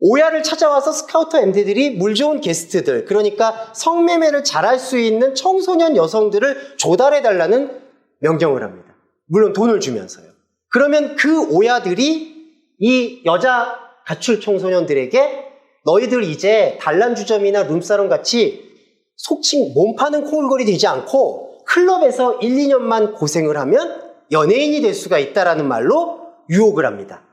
오야를 찾아와서 스카우터 MD들이 물 좋은 게스트들, 그러니까 성매매를 잘할 수 있는 청소년 여성들을 조달해달라는 명령을 합니다. 물론 돈을 주면서요. 그러면 그 오야들이 이 여자 가출 청소년들에게 너희들 이제 단란주점이나 룸사롱 같이 속칭 몸 파는 코울거리 되지 않고 클럽에서 1, 2년만 고생을 하면 연예인이 될 수가 있다라는 말로 유혹을 합니다.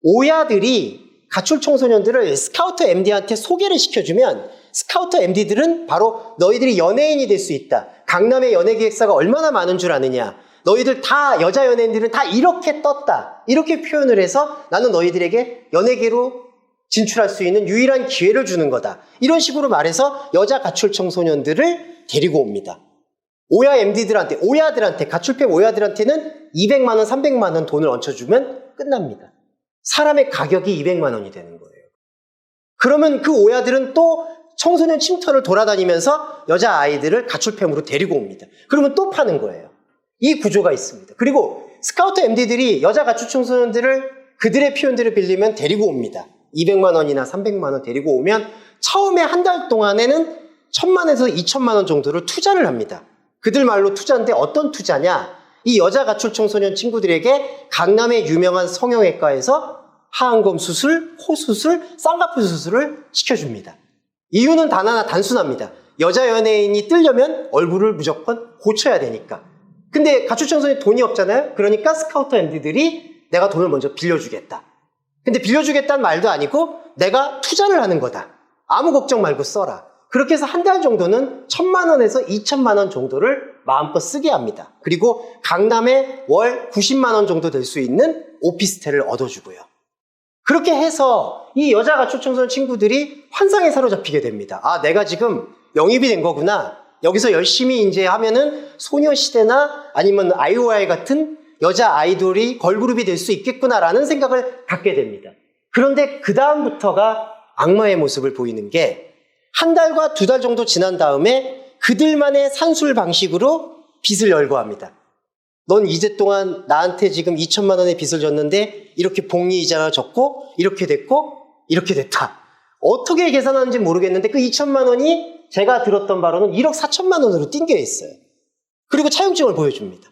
오야들이 가출 청소년들을 스카우터 MD한테 소개를 시켜주면 스카우터 MD들은 바로 너희들이 연예인이 될 수 있다. 강남의 연예기획사가 얼마나 많은 줄 아느냐. 너희들 다, 여자 연예인들은 다 이렇게 떴다. 이렇게 표현을 해서 나는 너희들에게 연예계로 진출할 수 있는 유일한 기회를 주는 거다. 이런 식으로 말해서 여자 가출 청소년들을 데리고 옵니다. 오야 MD들한테, 오야들한테, 가출팸 오야들한테는 200만 원, 300만 원 돈을 얹혀주면 끝납니다. 사람의 가격이 200만 원이 되는 거예요. 그러면 그 오야들은 또 청소년 쉼터를 돌아다니면서 여자아이들을 가출팸으로 데리고 옵니다. 그러면 또 파는 거예요. 이 구조가 있습니다. 그리고 스카우터 MD들이 여자 가출 청소년들을 그들의 표현들을 빌리면 데리고 옵니다. 200만 원이나 300만 원 데리고 오면 처음에 한 달 동안에는 1000만 원에서 2000만 원 정도를 투자를 합니다. 그들 말로 투자인데 어떤 투자냐? 이 여자 가출 청소년 친구들에게 강남의 유명한 성형외과에서 하안검 수술, 코 수술, 쌍꺼풀 수술을 시켜줍니다. 이유는 단 하나 단순합니다. 여자 연예인이 뜨려면 얼굴을 무조건 고쳐야 되니까. 근데 가출 청소년이 돈이 없잖아요. 그러니까 스카우터 MD들이 내가 돈을 먼저 빌려주겠다. 근데 빌려주겠다는 말도 아니고 내가 투자를 하는 거다. 아무 걱정 말고 써라. 그렇게 해서 한 달 정도는 1,000만 원에서 2,000만 원 정도를 마음껏 쓰게 합니다. 그리고 강남에 월 90만 원 정도 될 수 있는 오피스텔을 얻어주고요. 그렇게 해서 이 여자 가출 청소년 친구들이 환상에 사로잡히게 됩니다. 아, 내가 지금 영입이 된 거구나. 여기서 열심히 이제 하면은 소녀시대나 아니면 아이오아이 같은 여자 아이돌이 걸그룹이 될 수 있겠구나라는 생각을 갖게 됩니다. 그런데 그 다음부터가 악마의 모습을 보이는 게 한 달과 2달 정도 지난 다음에 그들만의 산술 방식으로 빚을 열거합니다. 넌 이제 동안 나한테 지금 2,000만 원의 빚을 졌는데 이렇게 복리 이자가 졌고 이렇게 됐고 이렇게 됐다. 어떻게 계산하는지 모르겠는데 그 2,000만 원이 제가 들었던 바로는 1억 4천만 원으로 띵겨 있어요. 그리고 차용증을 보여줍니다.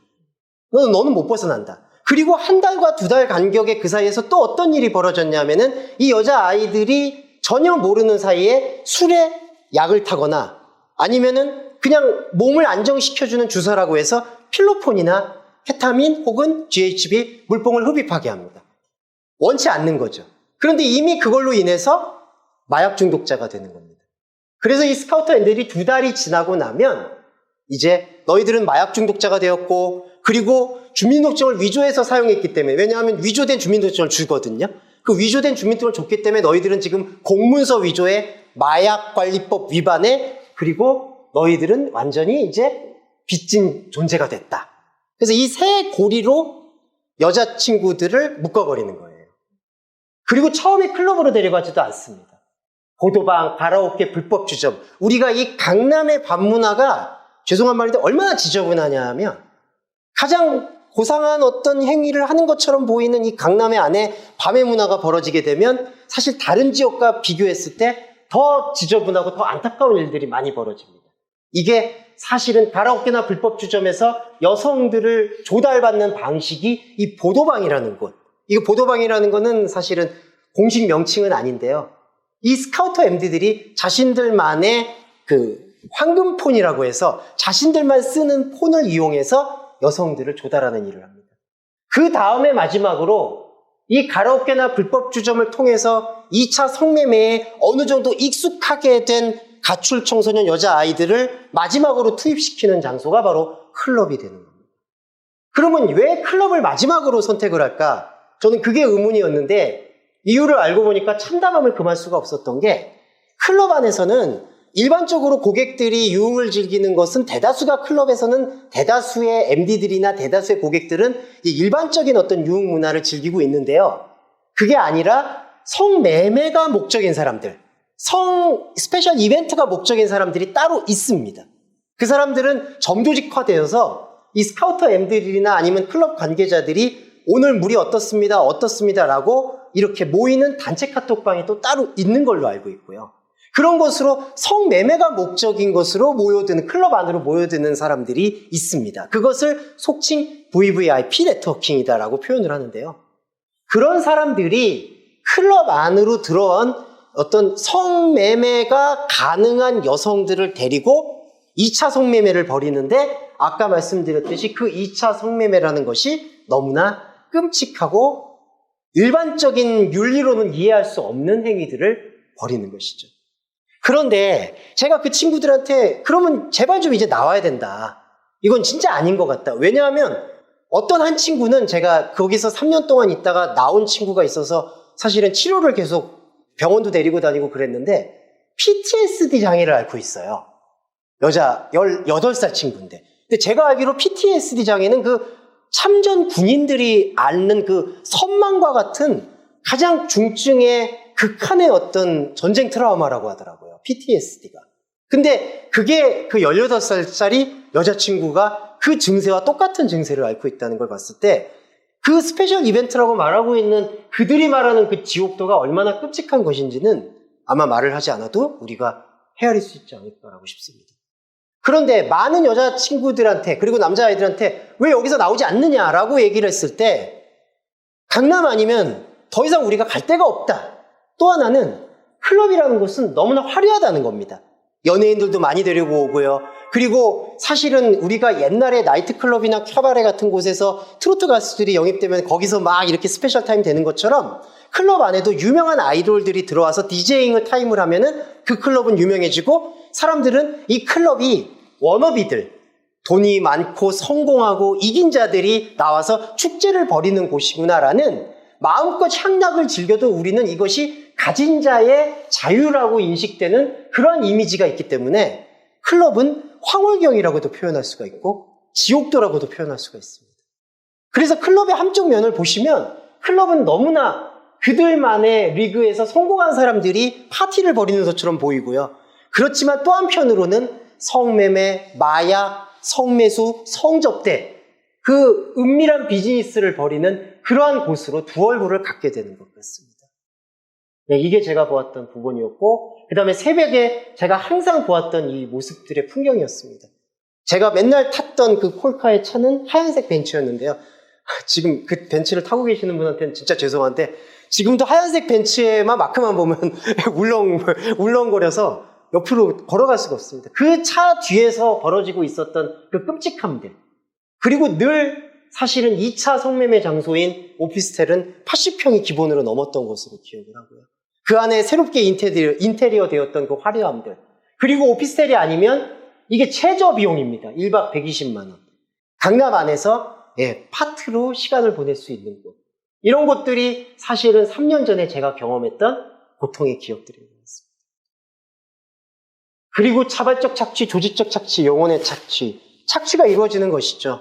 너는 못 벗어난다. 그리고 한 달과 2달 간격의 그 사이에서 또 어떤 일이 벌어졌냐면은 이 여자 아이들이 전혀 모르는 사이에 술에 약을 타거나 아니면은 그냥 몸을 안정시켜주는 주사라고 해서 필로폰이나 케타민 혹은 GHB 물뽕을 흡입하게 합니다. 원치 않는 거죠. 그런데 이미 그걸로 인해서 마약 중독자가 되는 겁니다. 그래서 이 스카우터 앤들이 2달이 지나고 나면 이제 너희들은 마약 중독자가 되었고 그리고 주민등록증을 위조해서 사용했기 때문에 왜냐하면 위조된 주민등록증을 주거든요. 그 위조된 주민등록증을 줬기 때문에 너희들은 지금 공문서 위조에 마약관리법 위반에 그리고 너희들은 완전히 이제 빚진 존재가 됐다. 그래서 이 세 고리로 여자친구들을 묶어버리는 거예요. 그리고 처음에 클럽으로 데려가지도 않습니다. 고도방, 가라오케, 불법 주점. 우리가 이 강남의 밤문화가 죄송한 말인데 얼마나 지저분하냐 하면 가장 고상한 어떤 행위를 하는 것처럼 보이는 이 강남의 안에 밤의 문화가 벌어지게 되면 사실 다른 지역과 비교했을 때 더 지저분하고 더 안타까운 일들이 많이 벌어집니다. 이게 사실은 가라오케나 불법 주점에서 여성들을 조달받는 방식이 이 보도방이라는 곳. 이거 보도방이라는 거는 사실은 공식 명칭은 아닌데요. 이 스카우터 MD들이 자신들만의 그 황금폰이라고 해서 자신들만 쓰는 폰을 이용해서 여성들을 조달하는 일을 합니다. 그 다음에 마지막으로 이 가라오케나 불법 주점을 통해서 2차 성매매에 어느 정도 익숙하게 된 가출 청소년 여자아이들을 마지막으로 투입시키는 장소가 바로 클럽이 되는 겁니다. 그러면 왜 클럽을 마지막으로 선택을 할까? 저는 그게 의문이었는데 이유를 알고 보니까 참담함을 금할 수가 없었던 게 클럽 안에서는 일반적으로 고객들이 유흥을 즐기는 것은 대다수가 클럽에서는 대다수의 MD들이나 대다수의 고객들은 일반적인 어떤 유흥 문화를 즐기고 있는데요. 그게 아니라 성매매가 목적인 사람들, 스페셜 이벤트가 목적인 사람들이 따로 있습니다. 그 사람들은 점조직화되어서 이 스카우터 MD들이나 아니면 클럽 관계자들이 오늘 물이 어떻습니다 라고 이렇게 모이는 단체 카톡방이 또 따로 있는 걸로 알고 있고요. 그런 것으로 성매매가 목적인 것으로 모여드는 클럽 안으로 모여드는 사람들이 있습니다. 그것을 속칭 VVIP 네트워킹이다라고 표현을 하는데요. 그런 사람들이 클럽 안으로 들어온 어떤 성매매가 가능한 여성들을 데리고 2차 성매매를 벌이는데 아까 말씀드렸듯이 그 2차 성매매라는 것이 너무나 끔찍하고 일반적인 윤리로는 이해할 수 없는 행위들을 벌이는 것이죠. 그런데 제가 그 친구들한테 그러면 제발 좀 이제 나와야 된다. 이건 진짜 아닌 것 같다. 왜냐하면 어떤 한 친구는 제가 거기서 3년 동안 있다가 나온 친구가 있어서 사실은 치료를 계속 병원도 데리고 다니고 그랬는데 PTSD 장애를 앓고 있어요. 여자 18살 친구인데. 근데 제가 알기로 PTSD 장애는 그 참전 군인들이 앓는 그 선망과 같은 가장 중증의 극한의 어떤 전쟁 트라우마라고 하더라고요. PTSD가. 근데 그게 그 18살짜리 여자친구가 그 증세와 똑같은 증세를 앓고 있다는 걸 봤을 때 그 스페셜 이벤트라고 말하고 있는 그들이 말하는 그 지옥도가 얼마나 끔찍한 것인지는 아마 말을 하지 않아도 우리가 헤아릴 수 있지 않을까라고 싶습니다. 그런데 많은 여자친구들한테 그리고 남자아이들한테 왜 여기서 나오지 않느냐라고 얘기를 했을 때 강남 아니면 더 이상 우리가 갈 데가 없다. 또 하나는 클럽이라는 곳은 너무나 화려하다는 겁니다. 연예인들도 많이 데리고 오고요. 그리고 사실은 우리가 옛날에 나이트클럽이나 캬바레 같은 곳에서 트로트 가수들이 영입되면 거기서 막 이렇게 스페셜 타임 되는 것처럼 클럽 안에도 유명한 아이돌들이 들어와서 디제잉을 타임을 하면은 그 클럽은 유명해지고 사람들은 이 클럽이 워너비들, 돈이 많고 성공하고 이긴 자들이 나와서 축제를 벌이는 곳이구나라는 마음껏 향락을 즐겨도 우리는 이것이 가진 자의 자유라고 인식되는 그러한 이미지가 있기 때문에 클럽은 황홀경이라고도 표현할 수가 있고 지옥도라고도 표현할 수가 있습니다. 그래서 클럽의 한쪽 면을 보시면 클럽은 너무나 그들만의 리그에서 성공한 사람들이 파티를 벌이는 것처럼 보이고요. 그렇지만 또 한편으로는 성매매, 마약, 성매수, 성접대 그 은밀한 비즈니스를 벌이는 그러한 곳으로 두 얼굴을 갖게 되는 것 같습니다. 네, 이게 제가 보았던 부분이었고 그 다음에 새벽에 제가 항상 보았던 이 모습들의 풍경이었습니다. 제가 맨날 탔던 그 콜카의 차는 하얀색 벤츠였는데요. 지금 그 벤츠를 타고 계시는 분한테는 진짜 죄송한데 지금도 하얀색 벤츠에만 마크만 보면 울렁거려서 옆으로 걸어갈 수가 없습니다. 그 차 뒤에서 벌어지고 있었던 그 끔찍함들. 그리고 늘 사실은 2차 성매매 장소인 오피스텔은 80평이 기본으로 넘었던 것으로 기억을 하고요. 그 안에 새롭게 인테리어 되었던 그 화려함들. 그리고 오피스텔이 아니면 이게 최저 비용입니다. 1박 120만 원. 강남 안에서 파트로 시간을 보낼 수 있는 곳. 이런 것들이 사실은 3년 전에 제가 경험했던 고통의 기억들인 것 같습니다. 그리고 자발적 착취, 조직적 착취, 영혼의 착취. 착취가 이루어지는 것이죠.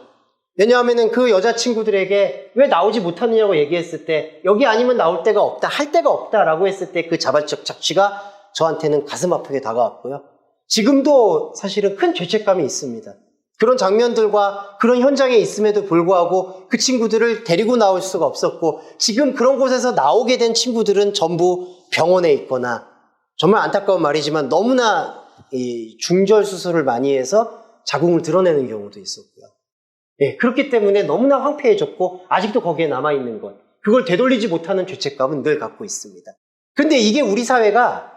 왜냐하면 그 여자친구들에게 왜 나오지 못하느냐고 얘기했을 때 여기 아니면 나올 데가 없다, 할 데가 없다라고 했을 때 그 자발적 착취가 저한테는 가슴 아프게 다가왔고요. 지금도 사실은 큰 죄책감이 있습니다. 그런 장면들과 그런 현장에 있음에도 불구하고 그 친구들을 데리고 나올 수가 없었고 지금 그런 곳에서 나오게 된 친구들은 전부 병원에 있거나 정말 안타까운 말이지만 너무나 이 중절 수술을 많이 해서 자궁을 드러내는 경우도 있었고요. 그렇기 때문에 너무나 황폐해졌고 아직도 거기에 남아있는 것, 그걸 되돌리지 못하는 죄책감은 늘 갖고 있습니다. 근데 이게 우리 사회가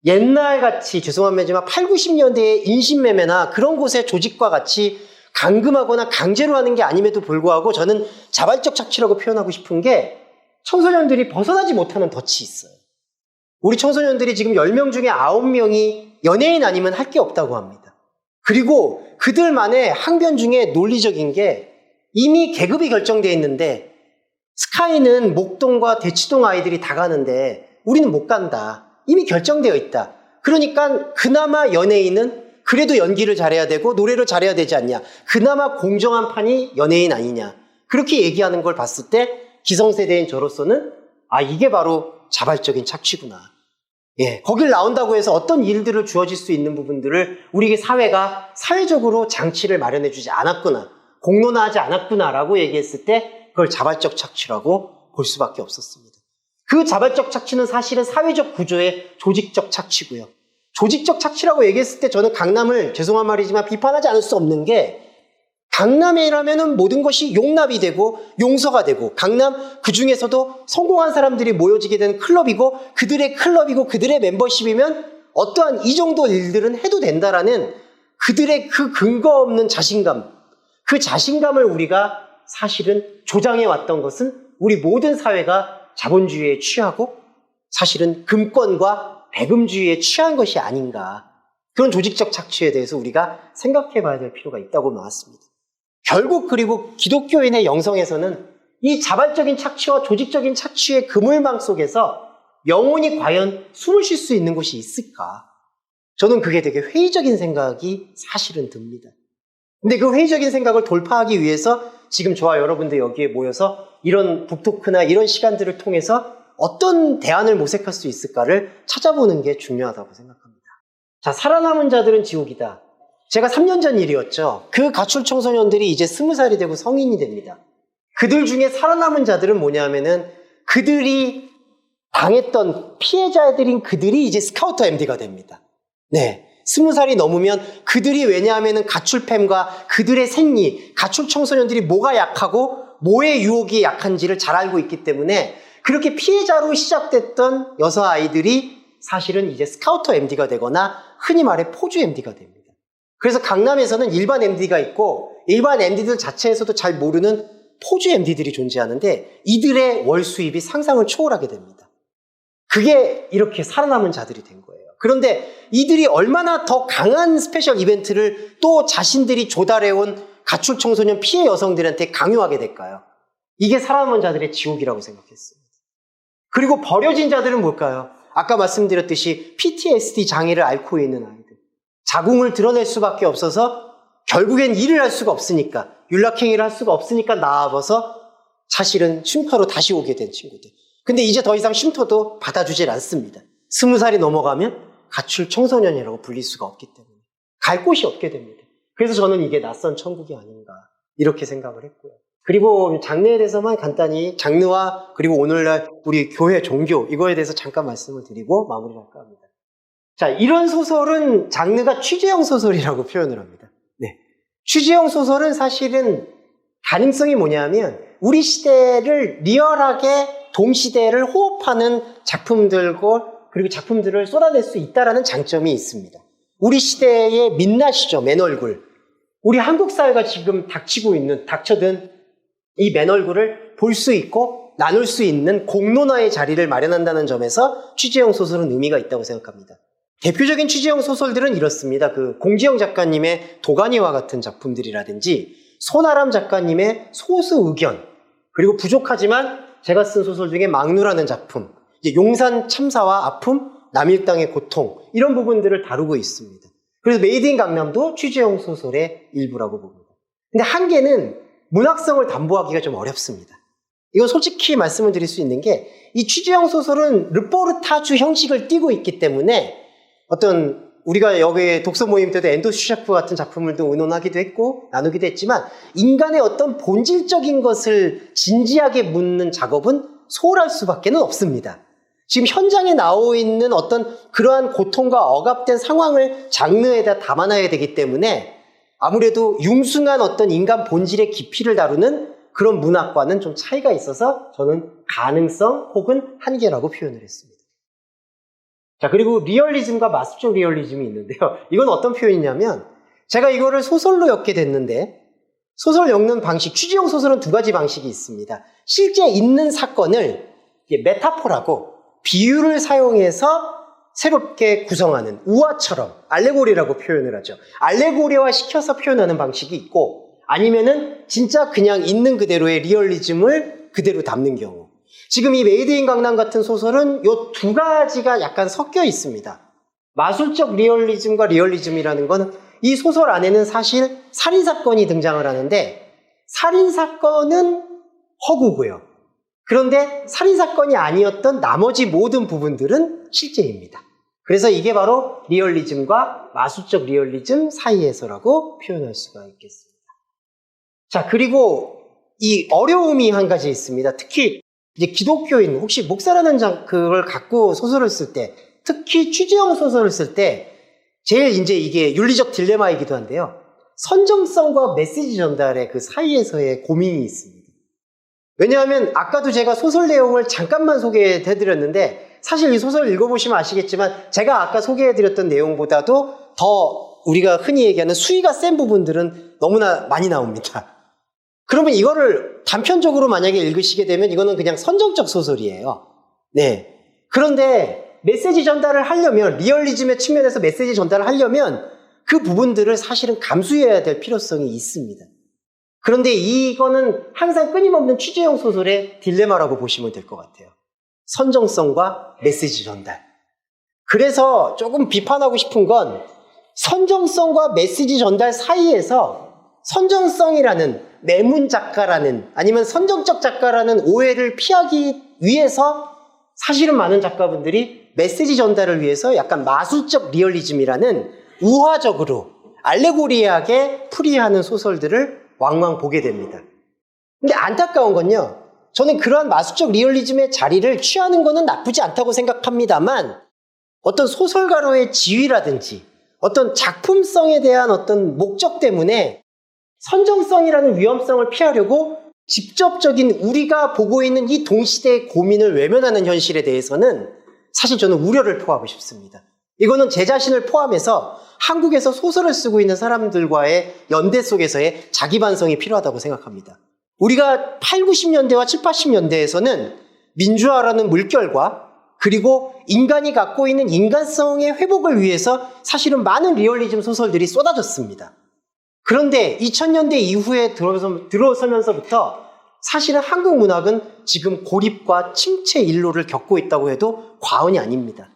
옛날같이 죄송합니다만 8, 90년대의 인신매매나 그런 곳의 조직과 같이 감금하거나 강제로 하는 게 아님에도 불구하고 저는 자발적 착취라고 표현하고 싶은 게 청소년들이 벗어나지 못하는 덫이 있어요. 우리 청소년들이 지금 10명 중에 9명이 연예인 아니면 할 게 없다고 합니다. 그리고 그들만의 항변 중에 논리적인 게 이미 계급이 결정되어 있는데 스카이는 목동과 대치동 아이들이 다 가는데 우리는 못 간다. 이미 결정되어 있다. 그러니까 그나마 연예인은 그래도 연기를 잘해야 되고 노래를 잘해야 되지 않냐. 그나마 공정한 판이 연예인 아니냐. 그렇게 얘기하는 걸 봤을 때 기성세대인 저로서는 이게 바로 자발적인 착취구나. 거길 나온다고 해서 어떤 일들을 주어질 수 있는 부분들을 우리 사회가 사회적으로 장치를 마련해 주지 않았구나. 공론화하지 않았구나라고 얘기했을 때 그걸 자발적 착취라고 볼 수밖에 없었습니다. 그 자발적 착취는 사실은 사회적 구조의 조직적 착취고요. 조직적 착취라고 얘기했을 때 저는 강남을 죄송한 말이지만 비판하지 않을 수 없는 게 강남이라면은 모든 것이 용납이 되고 용서가 되고 강남 그 중에서도 성공한 사람들이 모여지게 되는 클럽이고 그들의 멤버십이면 어떠한 이 정도 일들은 해도 된다라는 그들의 그 근거 없는 자신감, 그 자신감을 우리가 사실은 조장해 왔던 것은 우리 모든 사회가 자본주의에 취하고 사실은 금권과 배금주의에 취한 것이 아닌가. 그런 조직적 착취에 대해서 우리가 생각해 봐야 될 필요가 있다고 나왔습니다. 결국 그리고 기독교인의 영성에서는 이 자발적인 착취와 조직적인 착취의 그물망 속에서 영혼이 과연 숨을 쉴 수 있는 곳이 있을까? 저는 그게 되게 회의적인 생각이 사실은 듭니다. 근데 그 회의적인 생각을 돌파하기 위해서 지금 저와 여러분들 여기에 모여서 이런 북토크나 이런 시간들을 통해서 어떤 대안을 모색할 수 있을까를 찾아보는 게 중요하다고 생각합니다. 자, 살아남은 자들은 지옥이다. 제가 3년 전 일이었죠. 그 가출 청소년들이 이제 20살이 되고 성인이 됩니다. 그들 중에 살아남은 자들은 뭐냐면은 그들이 당했던 피해자들인 그들이 이제 스카우터 MD가 됩니다. 네. 20살이 넘으면 그들이 왜냐하면 가출팸과 그들의 생리, 가출 청소년들이 뭐가 약하고 뭐의 유혹이 약한지를 잘 알고 있기 때문에 그렇게 피해자로 시작됐던 여자아이들이 사실은 이제 스카우터 MD가 되거나 흔히 말해 포주 MD가 됩니다. 그래서 강남에서는 일반 MD가 있고 일반 MD들 자체에서도 잘 모르는 포주 MD들이 존재하는데 이들의 월 수입이 상상을 초월하게 됩니다. 그게 이렇게 살아남은 자들이 된 거예요. 그런데 이들이 얼마나 더 강한 스페셜 이벤트를 또 자신들이 조달해온 가출 청소년 피해 여성들한테 강요하게 될까요? 이게 살아남은 자들의 지옥이라고 생각했습니다. 그리고 버려진 자들은 뭘까요? 아까 말씀드렸듯이 PTSD 장애를 앓고 있는 아이들. 자궁을 드러낼 수밖에 없어서 결국엔 일을 할 수가 없으니까, 윤락행위를 할 수가 없으니까 나와서 사실은 쉼터로 다시 오게 된 친구들. 근데 이제 더 이상 쉼터도 받아주질 않습니다. 20살이 넘어가면 가출 청소년이라고 불릴 수가 없기 때문에 갈 곳이 없게 됩니다. 그래서 저는 이게 낯선 천국이 아닌가 이렇게 생각을 했고요. 그리고 장르에 대해서만 간단히 장르와 그리고 오늘날 우리 교회 종교 이거에 대해서 잠깐 말씀을 드리고 마무리를 할까 합니다. 자, 이런 소설은 장르가 취재형 소설이라고 표현을 합니다. 네. 취재형 소설은 사실은 가능성이 뭐냐면 우리 시대를 리얼하게 동시대를 호흡하는 작품들과 그리고 작품들을 쏟아낼 수 있다는 장점이 있습니다. 우리 시대의 민낯이죠, 맨얼굴. 우리 한국 사회가 지금 닥쳐든 이 맨얼굴을 볼 수 있고 나눌 수 있는 공론화의 자리를 마련한다는 점에서 취재형 소설은 의미가 있다고 생각합니다. 대표적인 취재형 소설들은 이렇습니다. 공지영 작가님의 도가니와 같은 작품들이라든지 손아람 작가님의 소수의견, 그리고 부족하지만 제가 쓴 소설 중에 막루라는 작품, 이제 용산 참사와 아픔, 남일당의 고통 이런 부분들을 다루고 있습니다. 그래서 메이드 인 강남도 취재형 소설의 일부라고 봅니다. 근데 한계는 문학성을 담보하기가 좀 어렵습니다. 이건 솔직히 말씀을 드릴 수 있는 게 이 취재형 소설은 르포르타주 형식을 띠고 있기 때문에 어떤 우리가 여기 독서 모임 때도 엔도 슈샤프 같은 작품을도 의논하기도 했고 나누기도 했지만 인간의 어떤 본질적인 것을 진지하게 묻는 작업은 소홀할 수밖에 없습니다. 지금 현장에 나오고 있는 어떤 그러한 고통과 억압된 상황을 장르에다 담아놔야 되기 때문에 아무래도 융숭한 어떤 인간 본질의 깊이를 다루는 그런 문학과는 좀 차이가 있어서 저는 가능성 혹은 한계라고 표현을 했습니다. 자, 그리고 리얼리즘과 마술적 리얼리즘이 있는데요. 이건 어떤 표현이냐면 제가 이거를 소설로 엮게 됐는데 소설 엮는 방식, 취재형 소설은 두 가지 방식이 있습니다. 실제 있는 사건을 메타포라고 비유를 사용해서 새롭게 구성하는 우화처럼 알레고리라고 표현을 하죠. 알레고리화 시켜서 표현하는 방식이 있고 아니면은 진짜 그냥 있는 그대로의 리얼리즘을 그대로 담는 경우. 지금 이 메이드 인 강남 같은 소설은 이 두 가지가 약간 섞여 있습니다. 마술적 리얼리즘과 리얼리즘이라는 건 이 소설 안에는 사실 살인사건이 등장을 하는데 살인사건은 허구고요. 그런데 살인사건이 아니었던 나머지 모든 부분들은 실제입니다. 그래서 이게 바로 리얼리즘과 마술적 리얼리즘 사이에서라고 표현할 수가 있겠습니다. 자, 그리고 이 어려움이 한 가지 있습니다. 특히 이제 기독교인, 혹시 목사라는 그걸 갖고 소설을 쓸 때, 특히 취재형 소설을 쓸 때 제일 이제 이게 윤리적 딜레마이기도 한데요. 선정성과 메시지 전달의 그 사이에서의 고민이 있습니다. 왜냐하면 아까도 제가 소설 내용을 잠깐만 소개해드렸는데 사실 이 소설을 읽어보시면 아시겠지만 제가 아까 소개해드렸던 내용보다도 더 우리가 흔히 얘기하는 수위가 센 부분들은 너무나 많이 나옵니다. 그러면 이거를 단편적으로 만약에 읽으시게 되면 이거는 그냥 선정적 소설이에요. 네. 그런데 메시지 전달을 하려면, 리얼리즘의 측면에서 메시지 전달을 하려면 그 부분들을 사실은 감수해야 될 필요성이 있습니다. 그런데 이거는 항상 끊임없는 취재형 소설의 딜레마라고 보시면 될 것 같아요. 선정성과 메시지 전달. 그래서 조금 비판하고 싶은 건 선정성과 메시지 전달 사이에서 선정성이라는 내문 작가라는 아니면 선정적 작가라는 오해를 피하기 위해서 사실은 많은 작가분들이 메시지 전달을 위해서 약간 마술적 리얼리즘이라는 우화적으로 알레고리하게 풀이하는 소설들을 왕왕 보게 됩니다. 근데 안타까운 건요, 저는 그러한 마술적 리얼리즘의 자리를 취하는 것은 나쁘지 않다고 생각합니다만 어떤 소설가로의 지위라든지 어떤 작품성에 대한 어떤 목적 때문에 선정성이라는 위험성을 피하려고 직접적인 우리가 보고 있는 이 동시대의 고민을 외면하는 현실에 대해서는 사실 저는 우려를 표하고 싶습니다. 이거는 제 자신을 포함해서 한국에서 소설을 쓰고 있는 사람들과의 연대 속에서의 자기 반성이 필요하다고 생각합니다. 우리가 8, 90년대와 7, 80년대에서는 민주화라는 물결과 그리고 인간이 갖고 있는 인간성의 회복을 위해서 사실은 많은 리얼리즘 소설들이 쏟아졌습니다. 그런데 2000년대 이후에 들어서면서부터 사실은 한국 문학은 지금 고립과 침체 일로를 겪고 있다고 해도 과언이 아닙니다.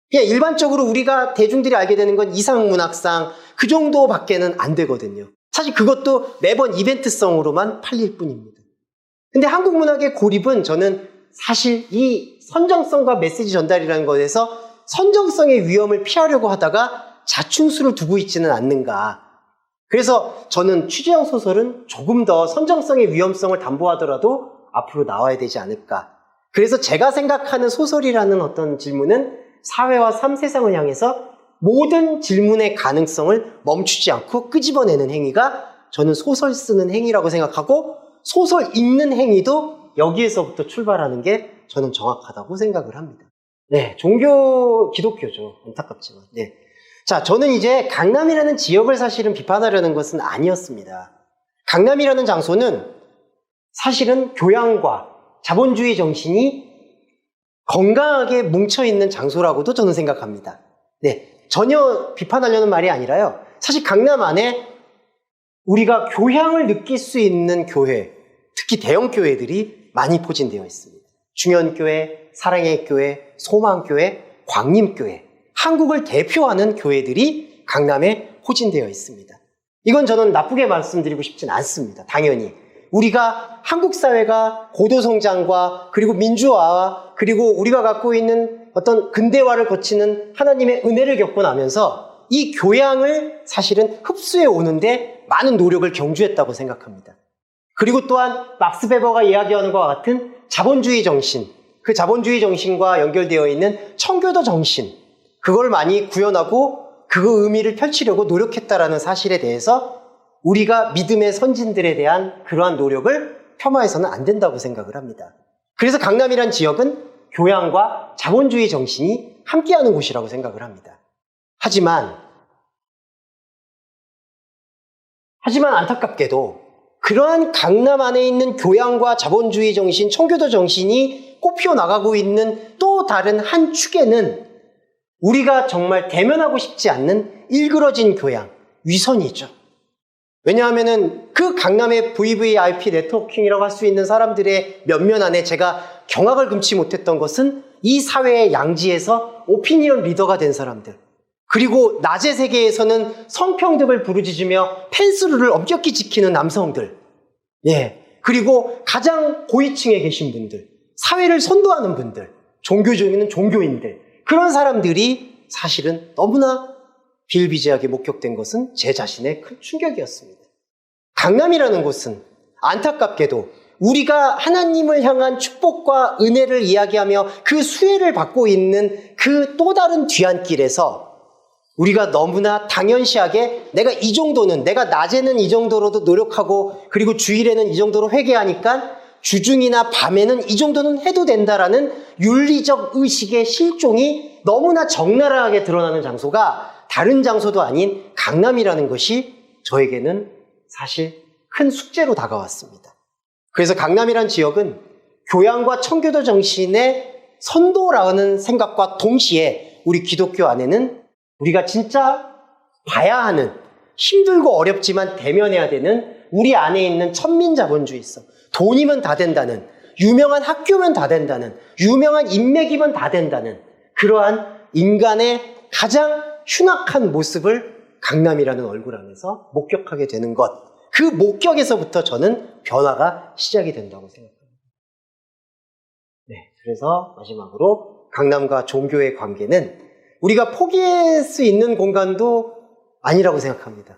그냥 일반적으로 우리가 대중들이 알게 되는 건 이상문학상 그 정도밖에는 안 되거든요. 사실 그것도 매번 이벤트성으로만 팔릴 뿐입니다. 근데 한국 문학의 고립은 저는 사실 이 선정성과 메시지 전달이라는 것에서 선정성의 위험을 피하려고 하다가 자충수를 두고 있지는 않는가. 그래서 저는 취재형 소설은 조금 더 선정성의 위험성을 담보하더라도 앞으로 나와야 되지 않을까. 그래서 제가 생각하는 소설이라는 어떤 질문은 사회와 삶 세상을 향해서 모든 질문의 가능성을 멈추지 않고 끄집어내는 행위가 저는 소설 쓰는 행위라고 생각하고 소설 읽는 행위도 여기에서부터 출발하는 게 저는 정확하다고 생각을 합니다. 네, 종교 기독교죠. 안타깝지만. 네. 자, 저는 이제 강남이라는 지역을 사실은 비판하려는 것은 아니었습니다. 강남이라는 장소는 사실은 교양과 자본주의 정신이 건강하게 뭉쳐있는 장소라고도 저는 생각합니다. 네, 전혀 비판하려는 말이 아니라요. 사실 강남 안에 우리가 교양을 느낄 수 있는 교회, 특히 대형 교회들이 많이 포진되어 있습니다. 중현교회, 사랑의 교회, 소망교회, 광림교회, 한국을 대표하는 교회들이 강남에 포진되어 있습니다. 이건 저는 나쁘게 말씀드리고 싶진 않습니다. 당연히. 우리가 한국 사회가 고도성장과 그리고 민주화와 그리고 우리가 갖고 있는 어떤 근대화를 거치는 하나님의 은혜를 겪고 나면서 이 교양을 사실은 흡수해 오는데 많은 노력을 경주했다고 생각합니다. 그리고 또한 막스 베버가 이야기하는 것과 같은 자본주의 정신, 그 자본주의 정신과 연결되어 있는 청교도 정신, 그걸 많이 구현하고 그 의미를 펼치려고 노력했다라는 사실에 대해서 우리가 믿음의 선진들에 대한 그러한 노력을 폄하해서는 안 된다고 생각을 합니다. 그래서 강남이란 지역은 교양과 자본주의 정신이 함께하는 곳이라고 생각을 합니다. 하지만 안타깝게도 그러한 강남 안에 있는 교양과 자본주의 정신, 청교도 정신이 꽃피워 나가고 있는 또 다른 한 축에는 우리가 정말 대면하고 싶지 않는 일그러진 교양, 위선이죠. 왜냐하면은 그 강남의 VVIP 네트워킹이라고 할 수 있는 사람들의 면면 안에 제가 경악을 금치 못했던 것은 이 사회의 양지에서 오피니언 리더가 된 사람들, 그리고 낮의 세계에서는 성평등을 부르짖으며 펜스룰을 엄격히 지키는 남성들, 예, 그리고 가장 고위층에 계신 분들, 사회를 선도하는 분들, 종교적인 종교인들, 그런 사람들이 사실은 너무나 비일비재하게 목격된 것은 제 자신의 큰 충격이었습니다. 강남이라는 곳은 안타깝게도 우리가 하나님을 향한 축복과 은혜를 이야기하며 그 수혜를 받고 있는 그 또 다른 뒤안길에서 우리가 너무나 당연시하게 내가 이 정도는, 내가 낮에는 이 정도로도 노력하고 그리고 주일에는 이 정도로 회개하니까 주중이나 밤에는 이 정도는 해도 된다라는 윤리적 의식의 실종이 너무나 적나라하게 드러나는 장소가 다른 장소도 아닌 강남이라는 것이 저에게는 사실 큰 숙제로 다가왔습니다. 그래서 강남이란 지역은 교양과 청교도 정신의 선도라는 생각과 동시에 우리 기독교 안에는 우리가 진짜 봐야 하는, 힘들고 어렵지만 대면해야 되는 우리 안에 있는 천민자본주의성, 돈이면 다 된다는, 유명한 학교면 다 된다는, 유명한 인맥이면 다 된다는 그러한 인간의 가장 흉악한 모습을 강남이라는 얼굴 안에서 목격하게 되는 것, 그 목격에서부터 저는 변화가 시작이 된다고 생각합니다. 네, 그래서 마지막으로 강남과 종교의 관계는 우리가 포기할 수 있는 공간도 아니라고 생각합니다.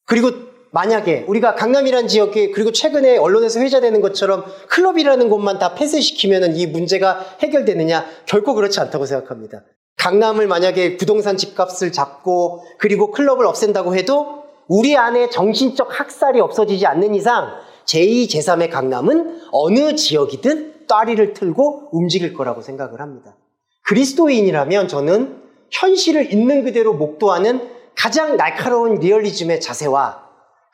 그리고 만약에 우리가 강남이라는 지역에, 그리고 최근에 언론에서 회자되는 것처럼 클럽이라는 곳만 다 폐쇄시키면 이 문제가 해결되느냐? 결코 그렇지 않다고 생각합니다. 강남을 만약에 부동산 집값을 잡고 그리고 클럽을 없앤다고 해도 우리 안에 정신적 학살이 없어지지 않는 이상 제2, 제3의 강남은 어느 지역이든 따리를 틀고 움직일 거라고 생각을 합니다. 그리스도인이라면 저는 현실을 있는 그대로 목도하는 가장 날카로운 리얼리즘의 자세와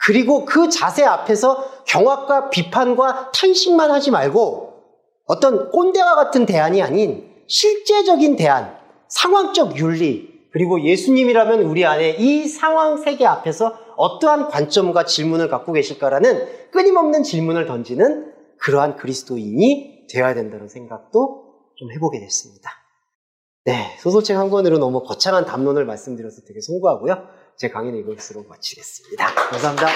그리고 그 자세 앞에서 경악과 비판과 탄식만 하지 말고 어떤 꼰대와 같은 대안이 아닌 실제적인 대안, 상황적 윤리, 그리고 예수님이라면 우리 안에 이 상황 세계 앞에서 어떠한 관점과 질문을 갖고 계실까라는 끊임없는 질문을 던지는 그러한 그리스도인이 되어야 된다는 생각도 좀 해보게 됐습니다. 네, 소설책 한 권으로 너무 거창한 담론을 말씀드려서 되게 송구하고요. 제 강의는 이것으로 마치겠습니다. 감사합니다.